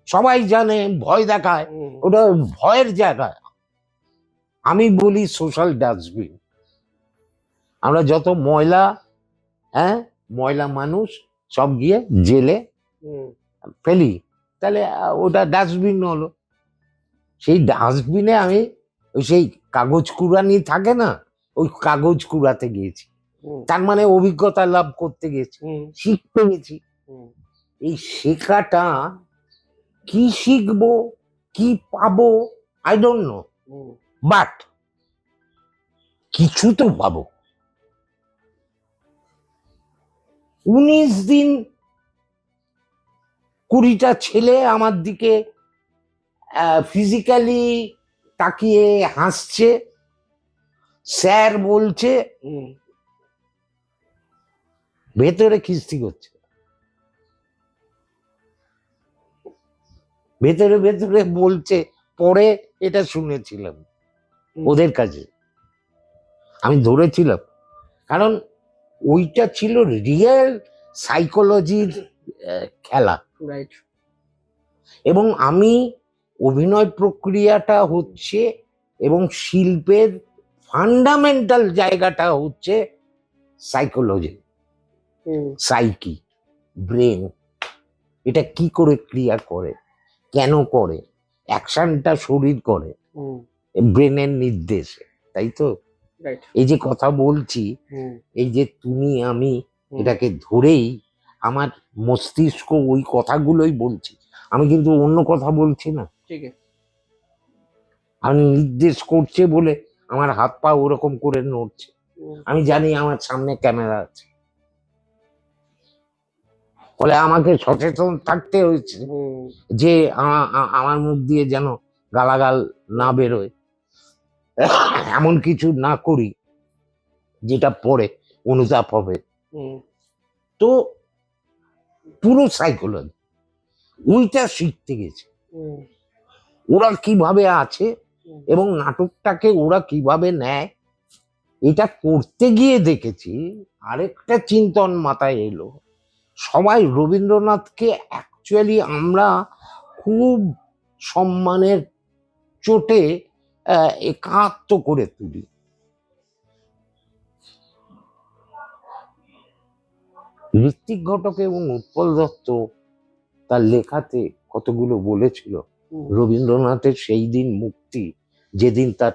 সবাই জানে, ভয় দেখায়, ওটা ভয়ের জায়গা। আমি বলি সোশ্যাল ডাস্টবিন। আমরা যত ময়লা, ময়লা মানুষ সব গিয়ে জেলে ফেলি, তাহলে ওটা ডাস্টবিন হলো। সেই ডাস্টবিনে আমি ওই সেই কাগজ কুড়ানি থাকে না, ওই কাগজ কুড়াতে গিয়েছি। তার মানে অভিজ্ঞতা লাভ করতে গেছি, শিখতে গেছি। এই শেখাটা কি শিখবো, কি পাবো, আই ডোন্ট নো, বাট কিছু তো পাবো। 19 দিন 20টা ছেলে আমার দিকে ফিজিক্যালি তাকিয়ে হাসছে, স্যার বলছে, ভেতরে খিস্তি করছে, ভেতরে ভেতরে বলছে। পরে এটা শুনেছিলাম ওদের কাছে, আমি ধরেছিলাম, কারণ ওইটা ছিল রিয়েল সাইকোলজির খেলা। এবং আমি অভিনয় প্রক্রিয়াটা হচ্ছে এবং শিল্পের ফান্ডামেন্টাল জায়গাটা হচ্ছে সাইকোলজি, সাইকি, ব্রেন, এটা কি করে ক্রিয়া করে, কেন করে, অ্যাকশনটা শরীর করে ব্রেনের নির্দেশে, তাই তো। এই যে কথা বলছি, এই যে তুমি আমি, এটাকে ধরেই আমার মস্তিষ্ক ওই কথাগুলোই বলছি, আমি কিন্তু অন্য কথা বলছি না। আমি নির্দেশ করছে বলে আমার হাত পা ওরকম করে নড়ছে, আমি জানি আমার সামনে ক্যামেরা আছে, ফলে আমাকে সচেতন থাকতে হয়েছে যে আমার মুখ দিয়ে যেন গালাগাল না বেরোয়, এমন কিছু না করি যেটা পরে অনুতাপ হবে। তো পুরো সাইকোলজি ওইটা শিখতে গেছে, ওরা কিভাবে আছে এবং নাটকটাকে ওরা কিভাবে নেয়। এটা করতে গিয়ে দেখেছি আরেকটা চিন্তন মাথায় এলো। সবাই রবীন্দ্রনাথকে অ্যাকচুয়ালি আমরা খুব সম্মানের চোটে একাত্ম করে তুলি। ঋত্বিক ঘটক এবং উৎপল দত্ত তার লেখাতে কতগুলো বলেছিল রবীন্দ্রনাথের সেই দিন মুক্তি, যেদিন তার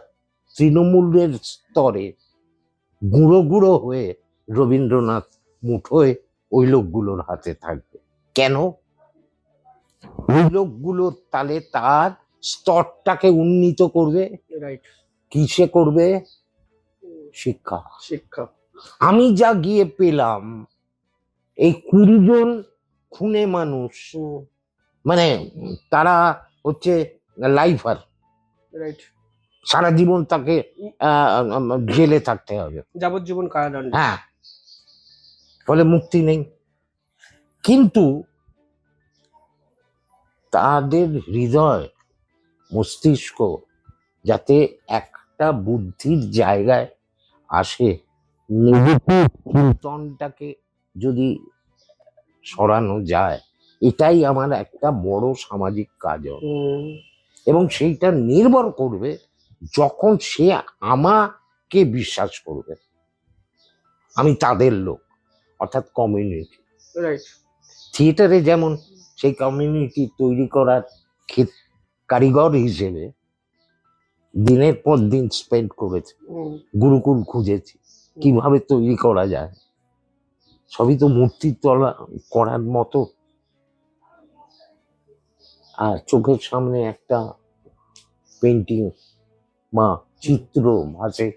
তৃণমূলের স্তরে গুঁড়ো গুঁড়ো হয়ে রবীন্দ্রনাথ মুঠোয় ওই লোকগুলোর হাতে থাকবে। কেন? ওই লোকগুলো তাহলে তার স্তরটাকে উন্নীত করবে। কিসে করবে? শিক্ষা। আমি যা গিয়ে পেলাম, এই 20 জন খুনে মানুষ, মানে তারা হচ্ছে লাইফার,
রাইট,
সারা জীবন তাকে জেলে থাকতে হবে,
যাবজ্জীবন কারাদণ্ড।
হ্যাঁ, ফলে মুক্তি নেই। কিন্তু তাদের হৃদয় মস্তিষ্ক যাতে একটা বুদ্ধির জায়গায় আসে, নেগেটিভ চিন্তনটাকে যদি সরানো যায়, এটাই আমার একটা বড় সামাজিক কাজ হবে। এবং সেইটা নির্ভর করবে যখন সে আমাকে বিশ্বাস করবে আমি তাদের লোক, অর্থাৎ কমিউনিটি।
রাইট,
থিয়েটারে যেমন সেই কমিউনিটি তৈরি করার কারিগর হিসেবে দিনের পর দিন স্পেন্ড করেছে, গুরুকুল খুঁজেছি কিভাবে তৈরি করা যায়, সবই তো মূর্তি তলা করার মতো। আর চোখের সামনে একটা পেন্টিং বা চিত্র ভাসে,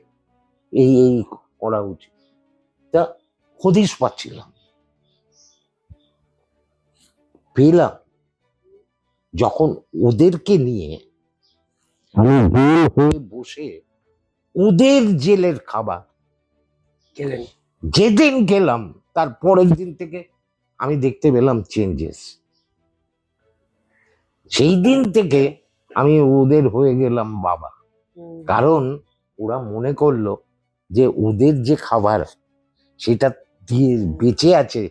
এই এই করা উচিত, তা হদিশ পাচ্ছিলাম, পেলাম যখন ওদেরকে নিয়ে আমি গোল হয়ে বসে ওদের জেলের খাবার
গেলেন।
যেদিন গেলাম তার পরের দিন থেকে আমি দেখতে পেলাম চেঞ্জেস। সেই দিন থেকে আমি ওদের হয়ে গেলাম বাবা, কারণ ওরা মনে করলো যে ওদের যে খাবার সেটা দিয়ে বেঁচে আছে,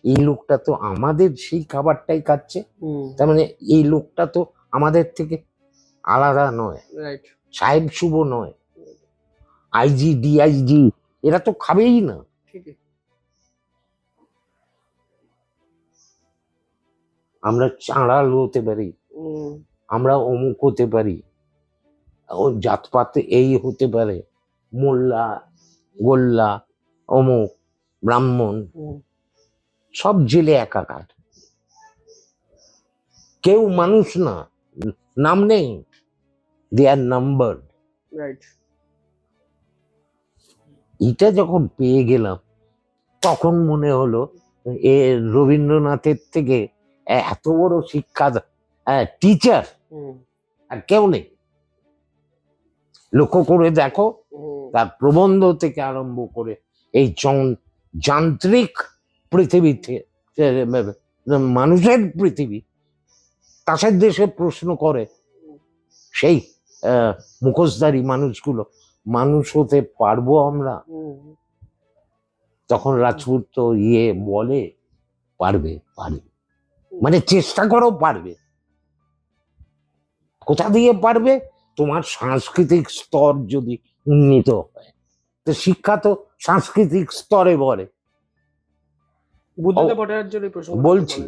এই লোকটা তো আমাদের সেই খাবারটাই খাচ্ছে, তার মানে এই লোকটা তো আমাদের থেকে আলাদা নয়,
রাইট,
সাহেব শুভ নয়, আইজি ডিআইজি এরা তো খাবেই না।
ঠিক,
আমরা চাঁড়াল হতে পারি, আমরা অমুক হতে পারি, ও জাতপাত এই হতে পারে, মোল্লা গোল্লা অমুক ব্রাহ্মণ, সব জেলে একাকার, কেউ মানুষ না, নাম নেই, দে আর নাম্বার।
রাইট,
এটা যখন পেয়ে গেলাম তখন মনে হলো এ রবীন্দ্রনাথের থেকে এত বড় শিক্ষা টিচার আর কেউ নেই। লক্ষ্য করে দেখো, তার প্রবন্ধ থেকে আরম্ভ করে এই যান্ত্রিক পৃথিবীতে মানুষের পৃথিবী, তাসের দেশে প্রশ্ন করে সেই মুখোশধারী মানুষগুলো, মানুষ হতে পারবো আমরা? তখন রাজপুত তো বলে পারবে, পারবে, মানে চেষ্টা করো পারবে। কোথা দিয়ে পারবে? তোমার সাংস্কৃতিক স্তর যদি উন্নীত হয়, তো শিক্ষা তো সাংস্কৃতিক স্তরে বলে।
বুদ্ধদেব ভট্টাচার্যের এই প্রসঙ্গ
বলছি,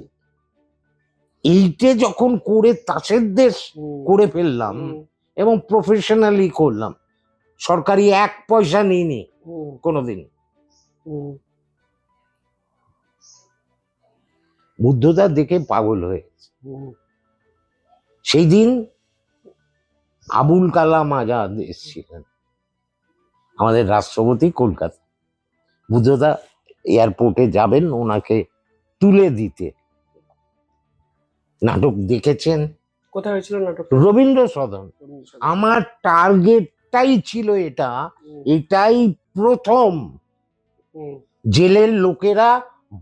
এইটে যখন করে তাসের দেশ করে ফেললাম এবং প্রফেশনালি করলাম, সরকারি 1 পয়সা নিইনি কোনোদিন। বুদ্ধদা দেখে পাগল হয়ে গেছে। সেই দিন আবুল কালাম আজাদ এসেছিলেন, আমাদের রাষ্ট্রপতি, কলকাতা। বুদ্ধদা এয়ারপোর্টে যাবেন ওনাকে তুলে দিতে। নাটক দেখেছেন?
কোথায় হয়েছিল নাটক?
রবীন্দ্র সদন। আমার টার্গেটটাই ছিল এটা, এটাই প্রথম জেলের লোকেরা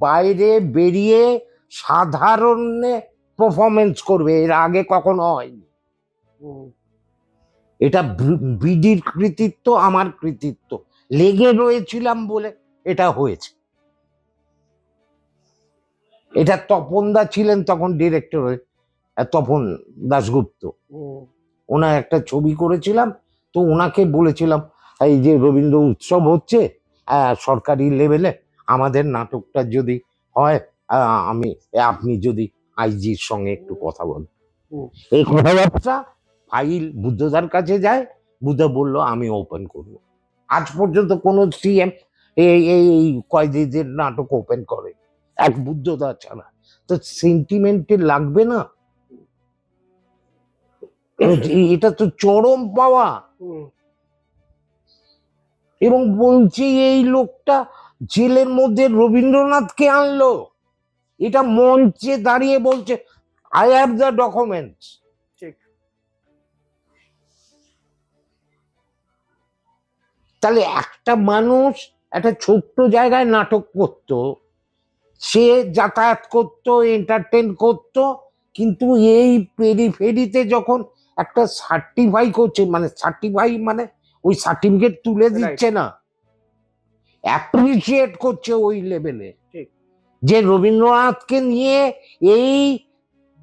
বাইরে বেরিয়ে সাধারণে পারফরমেন্স করবে, এর আগে কখনো হয়নি। এটা বিডির কৃতিত্ব, আমার কৃতিত্ব, লেগে রয়েছিলাম বলে এটা হয়েছে। এটা তপনদা ছিলেন তখন ডিরেক্টর, তপন দাশগুপ্ত, ওনার একটা ছবি করেছিলাম, তো ওনাকে বলেছিলাম এই যে রবীন্দ্র উৎসব হচ্ছে সরকারি লেভেলে, আমাদের নাটকটা যদি হয়, আপনি যদি আইজির সঙ্গে একটু কথা বলেন। এই কথাবার্তা ফাইল বুদ্ধদার কাছে যায়, বুদ্ধ বলল আমি ওপেন করব। আজ পর্যন্ত কোন সিএম এই কয়েদিদের নাটক ওপেন করে এক বুদ্ধদা ছাড়া, তো সেন্টিমেন্টে লাগবে না? এটা তো চরম পাওয়া। এবং বলছি এই লোকটা জেলের মধ্যে রবীন্দ্রনাথকে আনলো, এটা মঞ্চে দাঁড়িয়ে বলছে, আই হ্যাভ দ্য ডকুমেন্টস।
ঠিক।
তাহলে একটা মানুষ একটা ছোট্ট জায়গায় নাটক করতো, সে যাতায়াত করতো, এন্টারটেন করতো, কিন্তু এই পেরিফেরিতে যখন একটা সার্টিফাই করছে, মানে সার্টিফাই মানে ওই সার্টিফিকেট তুলে দিচ্ছে না, অ্যাপ্রিসিয়েট করছে ওই লেভেলে,
ঠিক।
যে রবীন্দ্রনাথকে নিয়ে এই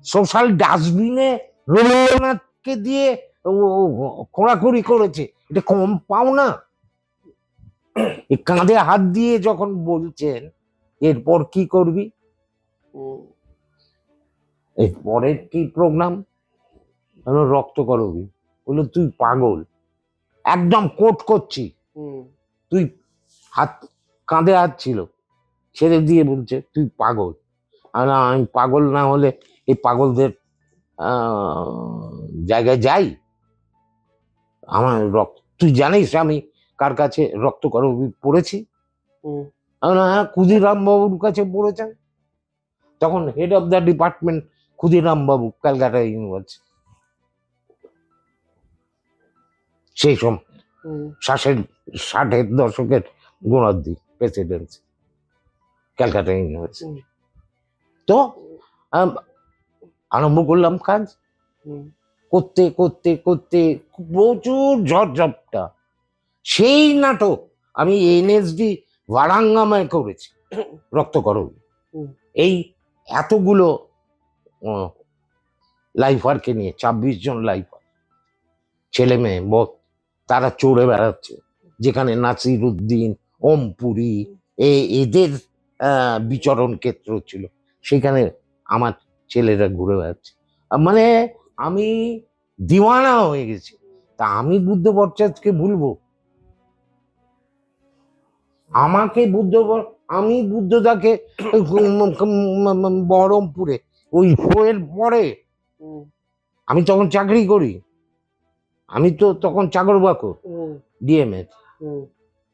সোশ্যাল ডাস্টবিনে রবীন্দ্রনাথকে দিয়ে খোঁড়াখুড়ি করেছে, এটা কম পাও না? এই কাঁধে হাত দিয়ে যখন বলছেন এরপর কি করবি, এরপরের কি প্রোগ্রাম, রক্ত করবি, বললো তুই পাগল, একদম কোট করছি, তুই হাত কাঁধে হাত ছিল, ছেড়ে দিয়ে বলছে তুই পাগল। আমি পাগল না হলে এই পাগলদের জায়গায় যাই? আমার রক্ত, তুই জানিস আমি কার কাছে রক্ত করবি পড়েছি? হ্যাঁ, ক্ষুদিরাম বাবুর কাছে পড়েছেন, তখন head of the department Khudiram Babu, Calcutta university, সেই সময় 60-এর দশকের গোড়ার দিক, প্রেসিডেন্সি, ক্যালকাটা ইউনিভার্সিটি। তো আরম্ভ করলাম কাজ, করতে করতে করতে প্রচুর ঝড়ঝাপটা। সেই নাটক আমি এনএসডি ভারাঙ্গামায় করেছি, রক্ত করবি। এই এতগুলো লাইফারকে নিয়ে, 26 জন লাইফার, ছেলে মেয়ে তারা চড়ে বেড়াচ্ছে, যেখানে নাসির উদ্দিন, ওমপুরি, এদের বিচরণ ক্ষেত্র ছিল, সেখানে আমার ছেলেরা ঘুরে বেড়াচ্ছে। মানে আমি দিওয়ানা হয়ে গেছি। তা আমি বুদ্ধ ভট্টাচার্যকে ভুলবো? আমাকে আমি বুদ্ধদাকে বহরমপুরে ওই শোয়ের পরে, আমি তখন চাকরি করি, আমি তো তখন চাকর-বাকর ডিএমএ,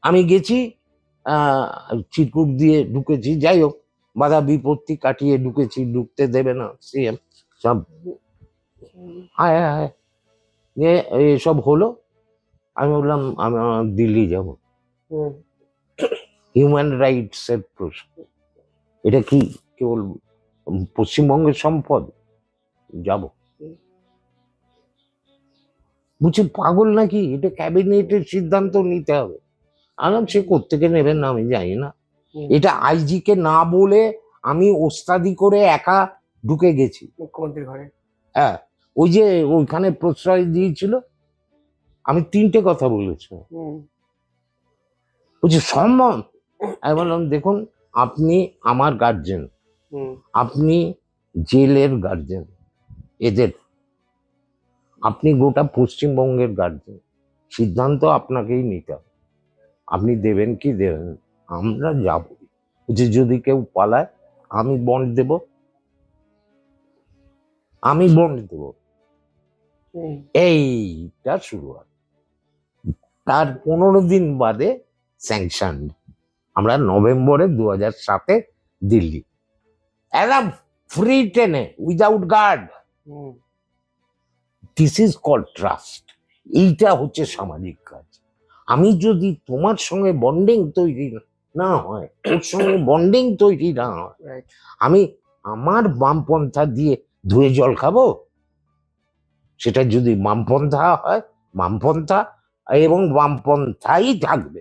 আমি গেছি, চিরকুট দিয়ে ঢুকেছি, যাই হোক বাধা বিপত্তি কাটিয়ে ঢুকেছি, ঢুকতে দেবে না সিএম, সব হায় হায় এসব হলো। আমি বললাম আমি দিল্লি যাব, হিউম্যান রাইটস এর প্রশ্ন, এটা কি কেবল পশ্চিমবঙ্গের সম্পদ? যাব। বুঝছি পাগল নাকি, এটা ক্যাবিনেটের সিদ্ধান্ত নিতে হবে। আলাম সে কোত্থেকে নেবেন না আমি জানি না, এটা আইজি কে না বলে আমি ওস্তাদি করে একা ঢুকে গেছি
মুখ্যমন্ত্রীর ঘরে।
হ্যাঁ, ওই যে ওইখানে প্রশ্রয় দিয়েছিল, আমি 3টে কথা বলেছি, বলছি সম্মান। আমি বললাম দেখুন, আপনি আমার গার্জেন, আপনি জেলের গার্জেন এদের, আপনি গোটা পশ্চিমবঙ্গের গার্জেন, সিদ্ধান্ত আপনাকেই নিতে হবে, আপনি দেবেন কি দেবেন, আমরা যাব। যে যদি কেউ পালায় আমি বন্ড দেব, আমি বন্ড দেব, এইটা শুরু হয়। তার 15 দিন বাদে স্যাংশন, আমরা নভেম্বরে 2007 দিল্লি, একদম ফ্রি ট্রেনে, without guard. This is called trust. এইটা হচ্ছে সামাজিক কাজ। আমি যদি তোমার সঙ্গে বন্ডিং তৈরি না হয়, ওর সঙ্গে বন্ডিং তৈরি না হয়, আমি আমার বামপন্থা দিয়ে ধুয়ে জল খাবো? সেটা যদি বামপন্থা হয়, বামপন্থা এবং বামপন্থাই থাকবে,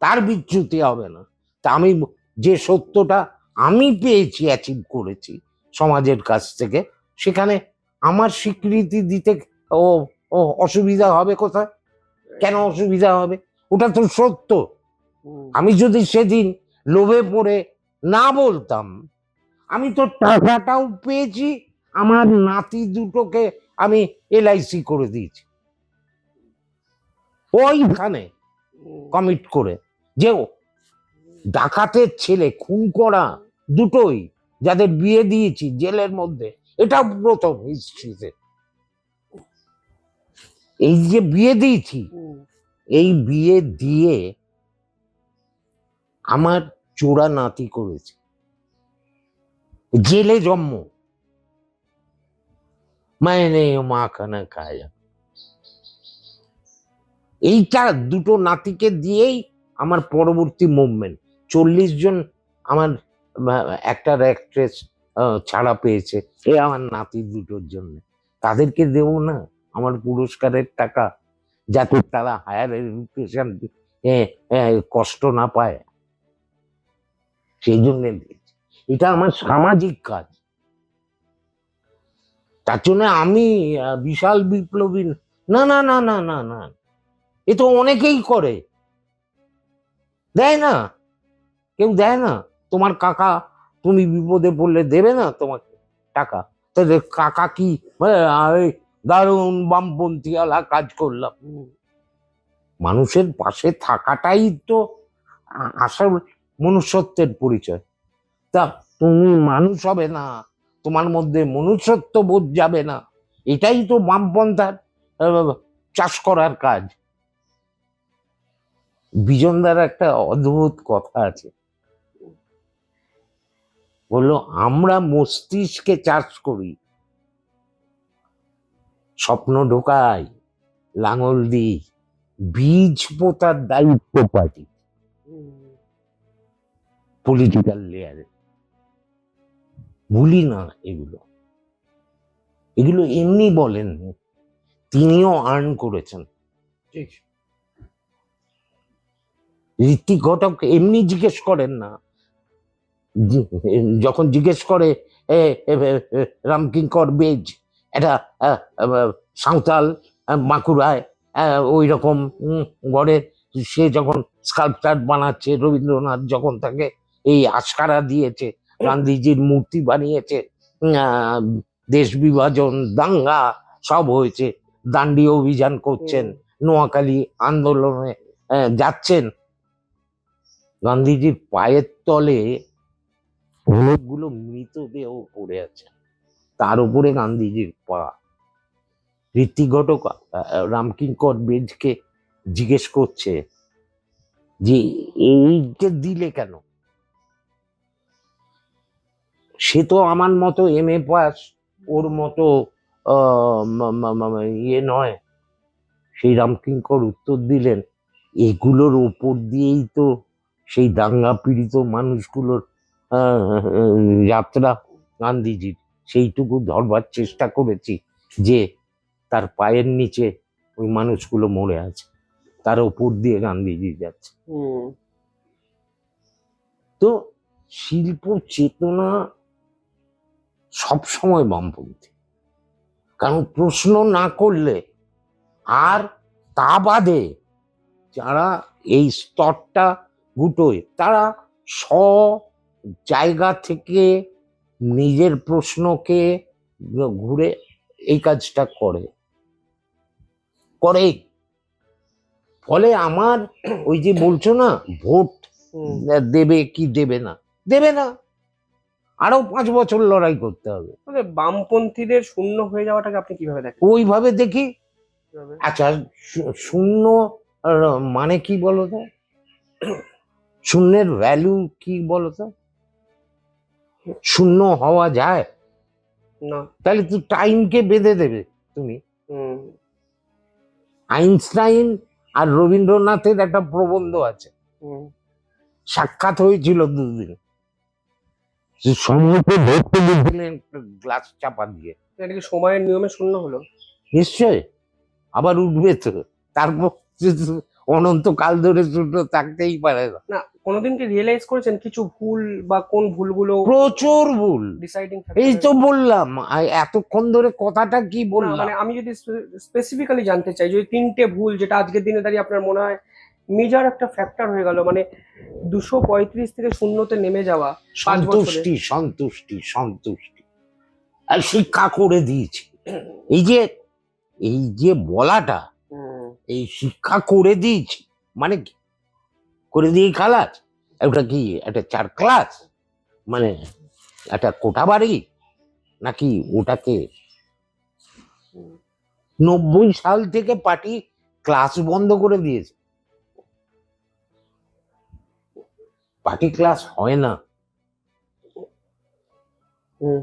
তার বিচ্যুতি হবে না। তা আমি যে সত্যটা আমি পেয়েছি, অ্যাচিভ করেছি সমাজের কাছ থেকে, সেখানে আমার স্বীকৃতি দিতে ও অসুবিধা হবে কোথায়? কেন অসুবিধা হবে? ওটা তো সত্য। আমি যদি সেদিন লোভে পড়ে না বলতাম, আমি তো টাকাটাও পেয়েছি, আমার নাতি দুটোকে আমি এলআইসি করে দিয়েছি ওইখানে কমিট করে, যে ডাকাতের ছেলে খুন করা দুটোই, যাদের বিয়ে দিয়েছি জেলের মধ্যে, এটা প্রথম হিস্ট্রিতে। এই যে বিয়ে দিয়েছি, এই বিয়ে দিয়ে আমার জোড়া নাতি করেছে, জেলে জন্ম, মায়নে মা খানা খায়া। এইটা দুটো নাতিকে দিয়েই আমার পরবর্তী মুভমেন্ট। 40 জন আমার অ্যাক্টর অ্যাক্ট্রেস ছাড়া পেয়েছে, এ আমার নাতি দুটোর জন্য। তাদেরকে দেবো না আমার পুরস্কারের টাকা, যাতে তারা হায়ার এডুকেশন কষ্ট না পায়, সেই জন্য দিয়েছি। এটা আমার সামাজিক কাজ। তার জন্য আমি বিশাল বিপ্লবী না, না, না, না, না, না। এ তো অনেকেই করে, দেয় না, কেউ দেয় না। তোমার কাকা, তুমি বিপদে পড়লে দেবে না তোমাকে টাকা? তাহলে কাকা কি দারুণ বামপন্থী আলা কাজ করলাম? মানুষের পাশে থাকাটাই তো আসল মনুষ্যত্বের পরিচয়। তা তুমি মানুষ হবে না, তোমার মধ্যে মনুষ্যত্ব বোধ যাবে না, এটাই তো বামপন্থার চাষ করার কাজ। বিজনদার একটা অদ্ভুত কথা আছে, বললো আমরা মস্তিষ্কে চাষ করি, স্বপ্ন ঢোকাই, লাঙল দিই, বীজ পোতার দায়িত্ব পাই পলিটিক্যাল লেয়ারে। ভুলি না এগুলো, এগুলো এমনি বলেন, তিনিও আর্ন করেছেন। ঋত্বিক ঘটক এমনি জিজ্ঞেস করেন না, যখন জিজ্ঞেস করে রামকিঙ্কর বেজ এটা সাঁওতাল বাঁকুড়ায় ওই রকম গড়ে, সে যখন স্কাল্পচার বানাচ্ছে, রবীন্দ্রনাথ যখন তাকে এই আস্কারা দিয়েছে, গান্ধীজির মূর্তি বানিয়েছে, দেশ বিভাজন, দাঙ্গা সব হয়েছে, দান্ডি অভিযান করছেন, নোয়াখালী আন্দোলনে যাচ্ছেন, গান্ধীজির পায়ের তলে অনেকগুলো মৃতদেহ পড়ে আছে, তার উপরে গান্ধীজির পা। ঋত্বিক ঘটক রামকিঙ্কর বেজকে জিজ্ঞেস করছে যে এইকে দিলে কেন? সে তো আমার মতো MA পাস, ওর মতো ইয়ে নয়। সেই রামকিঙ্কর উত্তর দিলেন, এগুলোর ওপর দিয়েই তো সেই দাঙ্গা পীড়িত মানুষগুলোর যাত্রা গান্ধীজির, সেইটুকু ধরবার চেষ্টা করেছি যে তার পায়ের নিচে ওই মানুষগুলো মরে আছে, তার ওপর দিয়ে গান্ধীজি যাচ্ছে। তো শিল্প চেতনা সবসময় বামপন্থী, কারণ প্রশ্ন না করলে, আর তা বাদে যারা এই স্তরটা গুটোয়, তারা জায়গা থেকে নিজের প্রশ্নকে ঘুরে এই কাজটা করে। ফলে আমার ওই যে বলছো না ভোট দেবে কি দেবে না, দেবে না, আরো 5 বছর লড়াই করতে হবে।
বামপন্থীদের শূন্য হয়ে যাওয়াটাকে আপনি কিভাবে দেখেন?
ওইভাবে দেখি। আচ্ছা, শূন্য মানে কি বলতো? শূন্যের ভ্যালু কি বলতো? শূন্য হওয়া যায়
না।
তাহলে তো টাইমকে বেঁধে দেবে তুমি। আইনস্টাইন আর রবীন্দ্রনাথের একটা প্রবন্ধ আছে, সাক্ষাৎ হয়েছিল 2 দিন, সময়কে ধরতে দিয়েছিলেন গ্লাস চাপা দিয়ে।
এটা কি সময়ের নিয়মে শূন্য হলো?
নিশ্চয়, আবার উঠবে তো, তারপর অনন্তকাল ধরে শূন্য থাকতেই পারে না।
না, কোনোদিন কি রিয়েলাইজ করেছেন কিছু ভুল, বা কোন ভুলগুলো?
প্রচুর ভুল,
ডিসাইডিং
এই তো বললাম এতক্ষণ ধরে কথাটা কি বললাম।
মানে আমি যদি স্পেসিফিক্যালি জানতে চাই, যদি 3টে ভুল যেটা আজকের দিনে দাঁড়িয়ে আপনার মনে হয় মেজর একটা ফ্যাক্টর হয়ে গেল, মানে 235 থেকে শূন্যতে নেমে যাওয়া।
সন্তুষ্টি, সন্তুষ্টি, সন্তুষ্টি আর শিক্ষা করে দিয়েছি। এই যে বলাটা, এই শিক্ষা করে দিয়েছি মানে কি? করে দিয়ে খালাস, ওটা কি একটা 4 ক্লাস, মানে একটা কোঠা বাড়ি নাকি? ওটাকে 90 সাল থেকে পার্টি ক্লাস বন্ধ করে দিয়েছে, পার্টি ক্লাস হয় না।
হুম,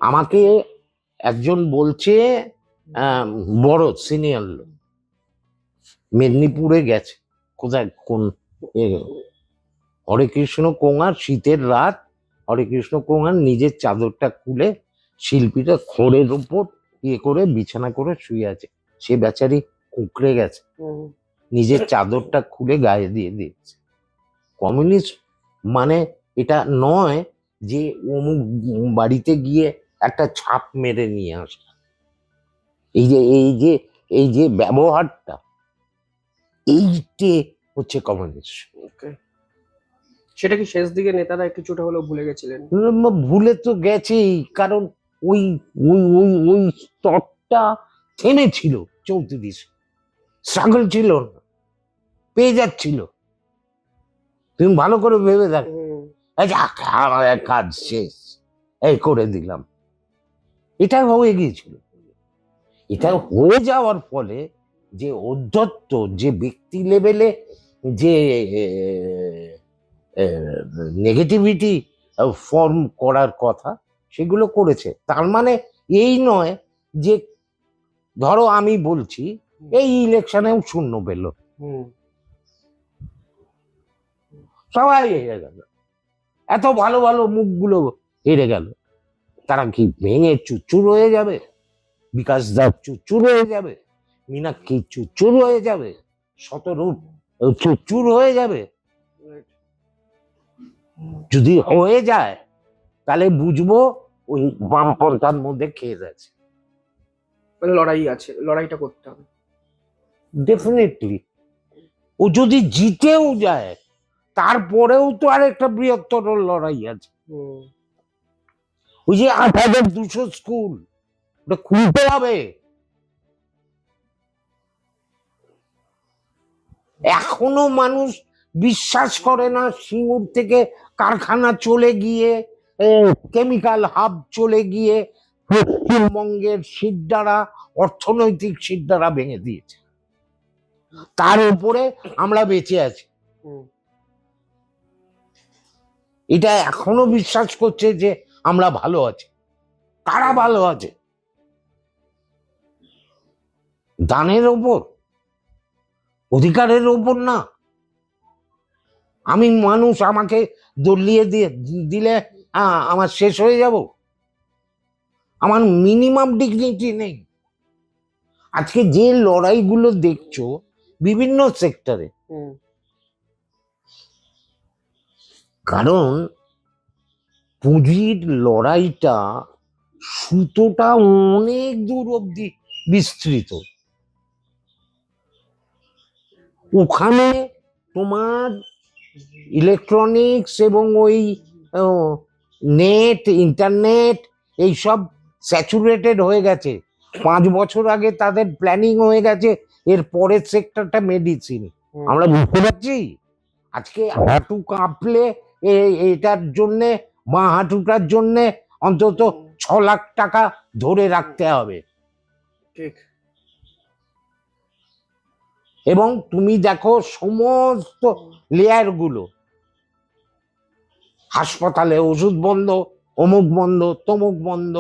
আমাকে একজন বলছে, আহ, বড় সিনিয়র লোক, মেদিনীপুরে গেছে, কোথায় কোন এ, হরে কৃষ্ণ কোঙার, শীতের রাত, হরে কৃষ্ণ কোঙার নিজের চাদরটা খুলে শিল্পীটা খড়ের উপর করে বিছানা করে শুয়ে আছে। সে বেচারি কুঁকড়ে গেছে,
হুম,
নিজের চাদরটা খুলে গায়ে দিয়ে দিয়েছে। কমিউনিস্ট মানে এটা নয় যে অমুক বাড়িতে গিয়ে একটা ছাপ মেরে নিয়ে আসা। এই যে ব্যবহারটা, এইটে হচ্ছে কমিউনিস্ট।
okay. সেটা কি শেষ দিকে নেতারা কিছুটা হলেও ভুলে গেছিলেন?
ভুলে তো গেছেই, কারণ ওই ওই ওই ওই স্তরটা থেমেছিল, 34 স্ট্রাগল ছিল না, পেয়ে যাচ্ছিল। তুমি ভালো করে ভেবে দেখো,
হুম,
এই যাক, আমার কাজ শেষ, এই করে দিলাম, এটা হয়ে গিয়েছিল। এটা হয়ে যাওয়ার ফলে যে অধ্যত্ত, যে ব্যক্তি লেভেলে যে নেগেটিভিটি ফর্ম করার কথা, সেগুলো করেছে। তার মানে এই নয় যে, ধরো আমি বলছি এই ইলেকশনেও শূন্য পেল,
হুম,
সবাই হেরে গেল, এত ভালো ভালো মুখগুলো হেরে গেল, তারা কি ভেঙে চুরচুর হয়ে যাবে? বিকাশ দাস চুরচুর হয়ে যাবে, মীনাক্ষী চুরচুর হয়ে যাবে, শতরূপ চুরচুর হয়ে যাবে?
right.
যদি হয়ে যায় তাহলে বুঝবো ওই বামপন্থার মধ্যে খেয়ে যাচ্ছে।
মানে লড়াই আছে, লড়াইটা করতে হবে।
ডেফিনেটলি। ও যদি জিতেও যায়, তারপরেও তো আরেকটা বৃহত্তর লড়াই আছে।
হুম,
ওই যে 8,200 স্কুল, ওটা খুলতে হবে। এখনো মানুষ বিশ্বাস করে না সিঙ্গুর থেকে কারখানা চলে গিয়ে, কেমিক্যাল হাব চলে গিয়ে পশ্চিমবঙ্গের শিরদাঁড়া, অর্থনৈতিক শিরদাঁড়া ভেঙে দিয়েছে। তার উপরে আমরা বেঁচে আছি,
হুম,
এটা এখনো বিশ্বাস করছে যে আমরা ভালো আছি। কারা ভালো আছে? দানের ওপর, অধিকারের ওপর না। আমি মানুষ, আমাকে দলিয়ে দিয়ে দিলে আমার শেষ হয়ে যাব? আমার মিনিমাম ডিগনিটি নেই। আজকে যে লড়াইগুলো দেখছো বিভিন্ন সেক্টরে,
হুম,
কারণ পুঁজির লড়াইটা, সুতোটা অনেক দূর অব্দি বিস্তৃত। ওখানে তোমার ইলেকট্রনিক্স এবং ওই নেট, ইন্টারনেট, এইসব স্যাচুরেটেড হয়ে গেছে। 5 বছর আগে তাদের প্ল্যানিং হয়ে গেছে এর পরের সেক্টরটা মেডিসিন।
হুম,
আমরা বুঝতে পারছি আজকে হাঁটু কাঁপলে এটার জন্যে, মা হাঁটুটার জন্যে অন্তত 6 লাখ টাকা ধরে রাখতে হবে।
ঠিক।
এবং তুমি দেখো সমস্ত লেয়ার গুলো, হাসপাতালে ওষুধ বন্ধ, অমুক বন্ধ, তমুক বন্ধ,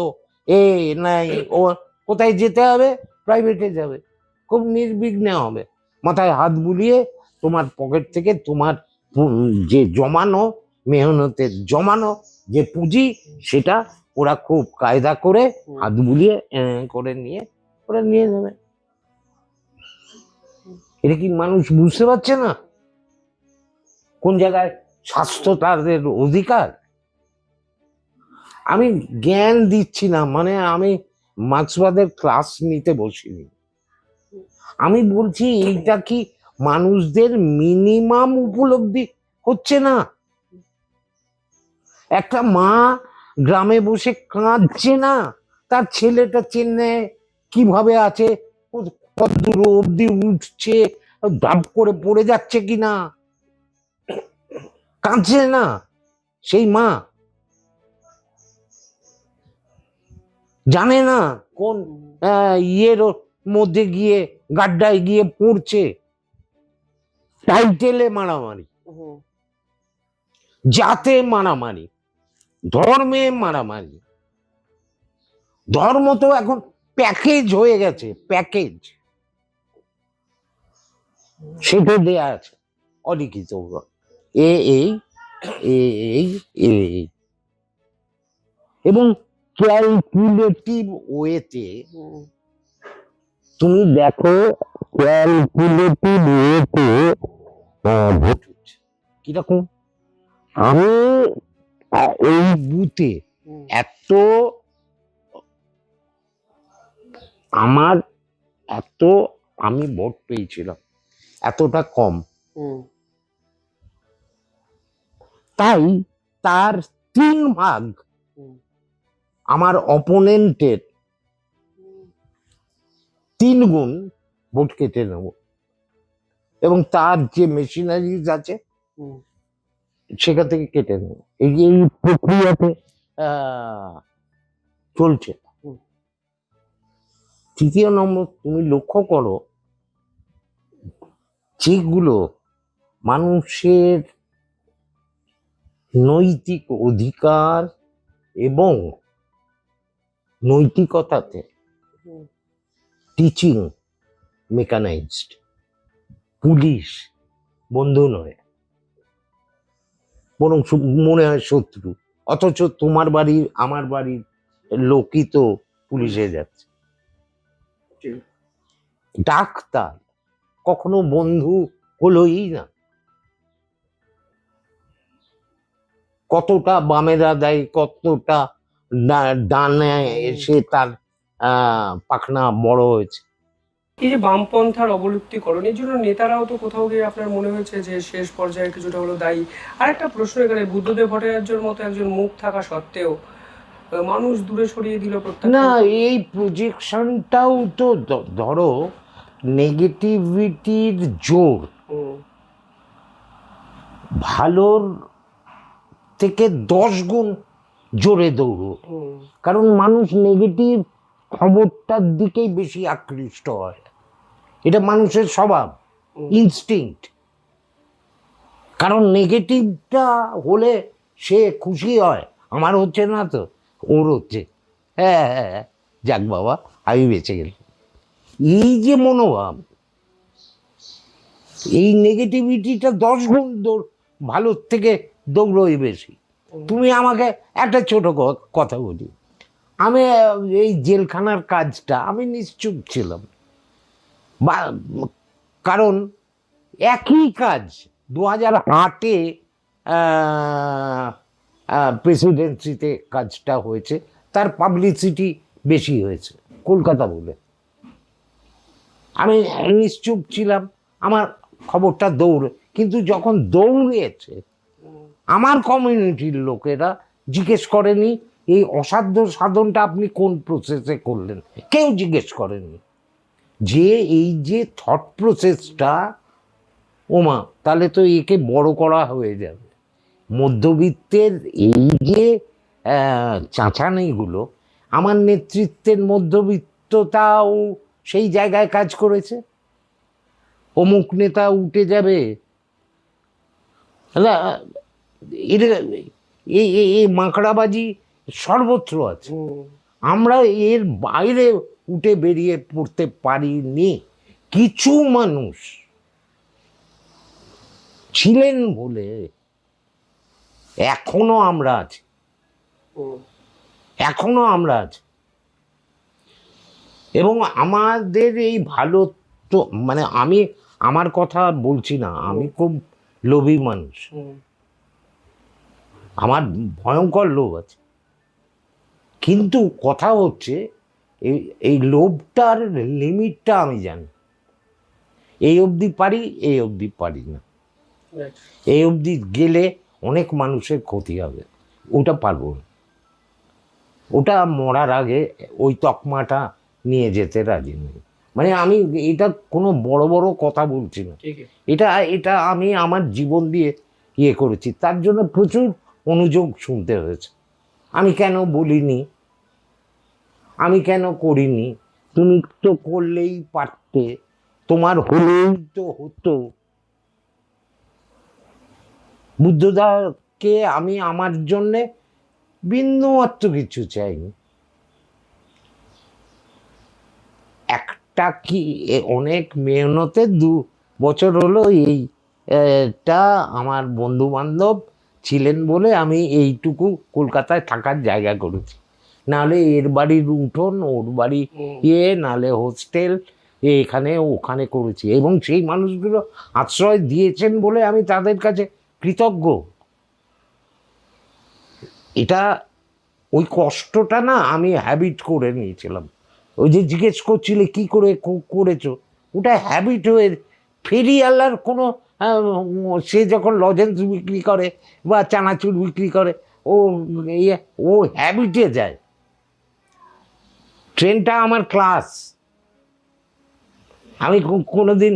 এ নাই ও, কোথায় যেতে হবে? প্রাইভেটে যাবে, খুব নির্বিঘ্নে হবে। মাথায় হাত বুলিয়ে তোমার পকেট থেকে তোমার যে জমানো, মেহনতের জমানো যে পুঁজি, সেটা ওরা খুব কায়দা করে হাত বুলিয়ে করে নিয়ে ওরা নিয়ে যাবে। এটা কি মানুষ বুঝতে পারছে না? কোন জায়গায় স্বাস্থ্য তাদের অধিকার? আমি জ্ঞান দিচ্ছি না, মানে আমি মার্ক্সবাদের ক্লাস নিতে বসিনি। আমি বলছি এইটা কি মানুষদের মিনিমাম উপলব্ধি হচ্ছে না? একটা মা গ্রামে বসে কাঁদছে না তার ছেলেটা চেন্নাই কিভাবে আছে, কত দূর অব্দি উঠছে, ধাপ করে পড়ে যাচ্ছে কিনা, কাঁদছে না সেই মা? জানে না কোন ইয়ের মধ্যে গিয়ে, গাড্ডায় গিয়ে পড়ছে। টাইটেলে মারামারি,
হুম,
জাতে মারামারি, ধর্মে মারামারি। ধর্ম তো এখন প্যাকেজ হয়ে গেছে, প্যাকেজ। সেটা দেয়া আছে অলিখিত, এ এই এ এই এ এই। এবং ক্যালকুলেটিভ ওয়েতে
হুম,
তুমি দেখো, ক্যালকুলেটিভ ওয়েতে ভোট হচ্ছে কিরকম। আমি এই বুথে
হুম,
এত, আমার এত, আমি ভোট পেয়েছিলাম এতটা কম,
হুম,
তাই তার 3 ভাগ
হুম,
আমার অপোনেন্টের 3 গুণ ভোট কেটে নেব। এবং তার যে মেশিনারিজ আছে
হুম,
সেখান থেকে কেটে নেব। এই যে এই প্রক্রিয়াতে আহ, চলছে।
হুম,
3 নম্বর, তুমি লক্ষ্য করো যেগুলো মানুষের নৈতিক অধিকার এবং নৈতিকতাতে
হুম,
টিচিং মেকানাইজড, পুলিশ বন্ধু নয়, বরং মনে হয় শত্রু। অথচ তোমার বাড়ির আমার বাড়ির লোকই তো পুলিশে যাচ্ছে।
ঠিক।
ডাক্তার কখনো বন্ধু হলোই না। কতটা বামেরা দেয়, কতটা ডানে এসে তার পাখনা বড় হয়েছে।
এই যে বামপন্থার অবলুপ্তিকরণ, এর জন্য নেতারাও তো কোথাও গিয়ে আপনার মনে হয়েছে যে শেষ পর্যায়ে কিছুটা হলো দায়ী? আর একটা প্রশ্ন এখানে, বুদ্ধদেব ভট্টাচার্যের মতো একজন মুখ থাকা সত্ত্বেও মানুষ দূরে সরিয়ে দিল
না,
প্রত্যাখ্যান করলো।
এই প্রজেকশনটাও তো ধরো নেগেটিভিটির জোর
হুম,
ভালোর থেকে 10 গুণ জোরে দৌড়ো।
হুম,
কারণ মানুষ নেগেটিভ খবরটার দিকেই বেশি আকৃষ্ট হয়, এটা মানুষের স্বভাব,
হুম,
ইনস্টিংক্ট। কারণ নেগেটিভটা হলে সে খুশি হয়, আমার হচ্ছে না তো, ওর হচ্ছে, হ্যাঁ হ্যাঁ হ্যাঁ, যাক বাবা আমি বেঁচে গেলাম। এই যে মনোভাব, এই নেগেটিভিটিটা 10 গুণ ভালোর থেকে দৌড়ই বেশি।
হুম,
তুমি আমাকে একটা ছোট কথা বলি, আমি এই জেলখানার কাজটা আমি নিশ্চুপ ছিলাম, বা কারণ একই কাজ 2008-এ প্রেসিডেন্সিতে কাজটা হয়েছে, তার পাবলিসিটি বেশি হয়েছে কলকাতা বলে। আমি নিশ্চুপ ছিলাম, আমার খবরটা দৌড়ে, কিন্তু যখন দৌড়িয়েছে
হুম,
আমার কমিউনিটির লোকেরা জিজ্ঞেস করেনি এই অসাধ্য সাধনটা আপনি কোন প্রসেসে করলেন, কেউ জিজ্ঞেস করেনি। যে এই যে থট প্রসেসটা, ওমা তাহলে তো একে বড় করা হয়ে যাবে। মধ্যবিত্তের এই যে চাঁচানিগুলো, আমার নেতৃত্বের মধ্যবিত্ততাও সেই জায়গায় কাজ করেছে। অমুক নেতা উঠে যাবে, না, এটা এই মাকড়াবাজি সর্বত্র আছে।
হুম,
আমরা এর বাইরে উঠে বেরিয়ে পড়তে পারিনি। কিছু মানুষ ছিলেন বলে এখনো আমরা আছি,
হুম,
এখনো আমরা আছি। এবং আমাদের এই ভালো, তো মানে আমি আমার কথা বলছি না, আমি খুব লোভী মানুষ,
হুম,
আমার ভয়ঙ্কর লোভ আছে। কিন্তু কথা হচ্ছে এই এই লোভটার লিমিটটা আমি জানি। এই অবধি পারি, এই অবধি পারি না,
right.
এই অবধি গেলে অনেক মানুষের ক্ষতি হবে, ওটা পারবো না। ওটা মরার আগে ওই তকমাটা নিয়ে যেতে রাজি নই। মানে আমি এটা কোনো বড় বড় কথা বলছি না,
ঠিক।
এটা এটা আমি আমার জীবন দিয়ে ইয়ে করেছি, তার জন্য প্রচুর অনুযোগ শুনতে হয়েছে। আমি কেন বলিনি, আমি কেন করিনি, তুমি তো করলেই পারতে, তোমার হলেই তো হতো, বুদ্ধদাকে আমি আমার জন্যে বিন্দুমাত্র কিছু চাইনি। একটা কি অনেক মেহনতে 2 বছর হলো এইটা আমার বন্ধু বান্ধব ছিলেন বলে আমি এইটুকু কলকাতায় থাকার জায়গা করেছি। নাহলে এর বাড়ির উঠোন, ওর বাড়ি নাহলে হোস্টেল, এখানে ওখানে করেছি, এবং সেই মানুষগুলো আশ্রয় দিয়েছেন বলে আমি তাদের কাছে কৃতজ্ঞ। এটা ওই কষ্টটা না আমি হ্যাবিট করে নিয়েছিলাম। ওই যে জিজ্ঞেস করছিলে কি করে করেছো, ওটা হ্যাবিট হয়ে ফেরিওয়ালার কোনো সে যখন লজেন্স বিক্রি করে বা চানাচুর বিক্রি করে, ও ও হ্যাবিটে যায়। ট্রেনটা আমার ক্লাস, আমি কোনোদিন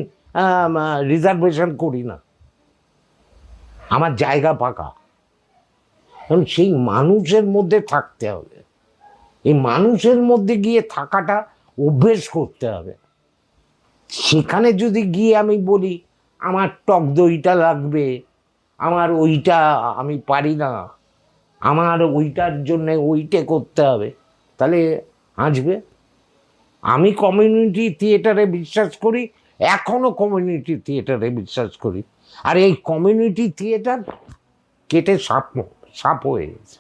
রিজার্ভেশন করি না, আমার জায়গা পাকা। কারণ সেই মানুষের মধ্যে থাকতে হবে, এই মানুষের মধ্যে গিয়ে থাকাটা অভ্যেস করতে হবে। সেখানে যদি গিয়ে আমি বলি আমার টক দইটা লাগবে, আমার ওইটা আমি পারি না, আমার ওইটার জন্যে ওইটা করতে হবে, তাহলে আসবে। আমি কমিউনিটি থিয়েটারে বিশ্বাস করি, এখনও কমিউনিটি থিয়েটারে বিশ্বাস করি। আর এই কমিউনিটি থিয়েটার কেটে সাপ হয়ে গেছে,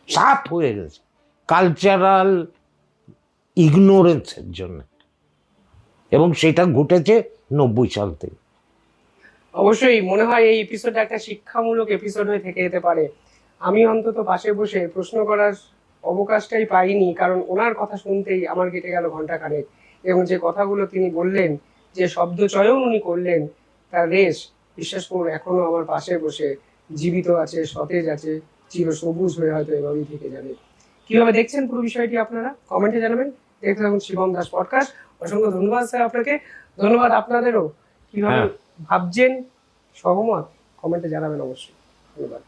সাপ হয়ে গেছে কালচারাল ইগনোরেন্সের জন্য, এবং সেটা ঘটেছে 90 সাল থেকে।
অবশ্যই মনে হয় এই এপিসোডটা একটা শিক্ষামূলক এপিসোড হয়ে থেকে যেতে পারে। আমি অন্তত পাশে বসে প্রশ্ন করার অবকাশটাই পাইনি, কারণ ওনার কথা শুনতেই আমার কেটে গেল ঘন্টা খানেক। এবং যে কথাগুলো তিনি বললেন, যে শব্দ চয়ন উনি করলেন, তার রেশ বিশ্বাস করুন এখনো আমার পাশে বসে জীবিত আছে, সতেজ আছে, চির সবুজ হয়ে হয়তো এভাবেই থেকে যাবে। কিভাবে দেখছেন পুরো বিষয়টি আপনারা কমেন্টে জানাবেন। দেখতে থাকুন শিবম দাস পডকাস্ট। অসংখ্য ধন্যবাদ স্যার আপনাকে, ধন্যবাদ আপনাদেরও। কিভাবে ভাবছেন, সহমত, কমেন্টে জানাবেন অবশ্যই। ধন্যবাদ।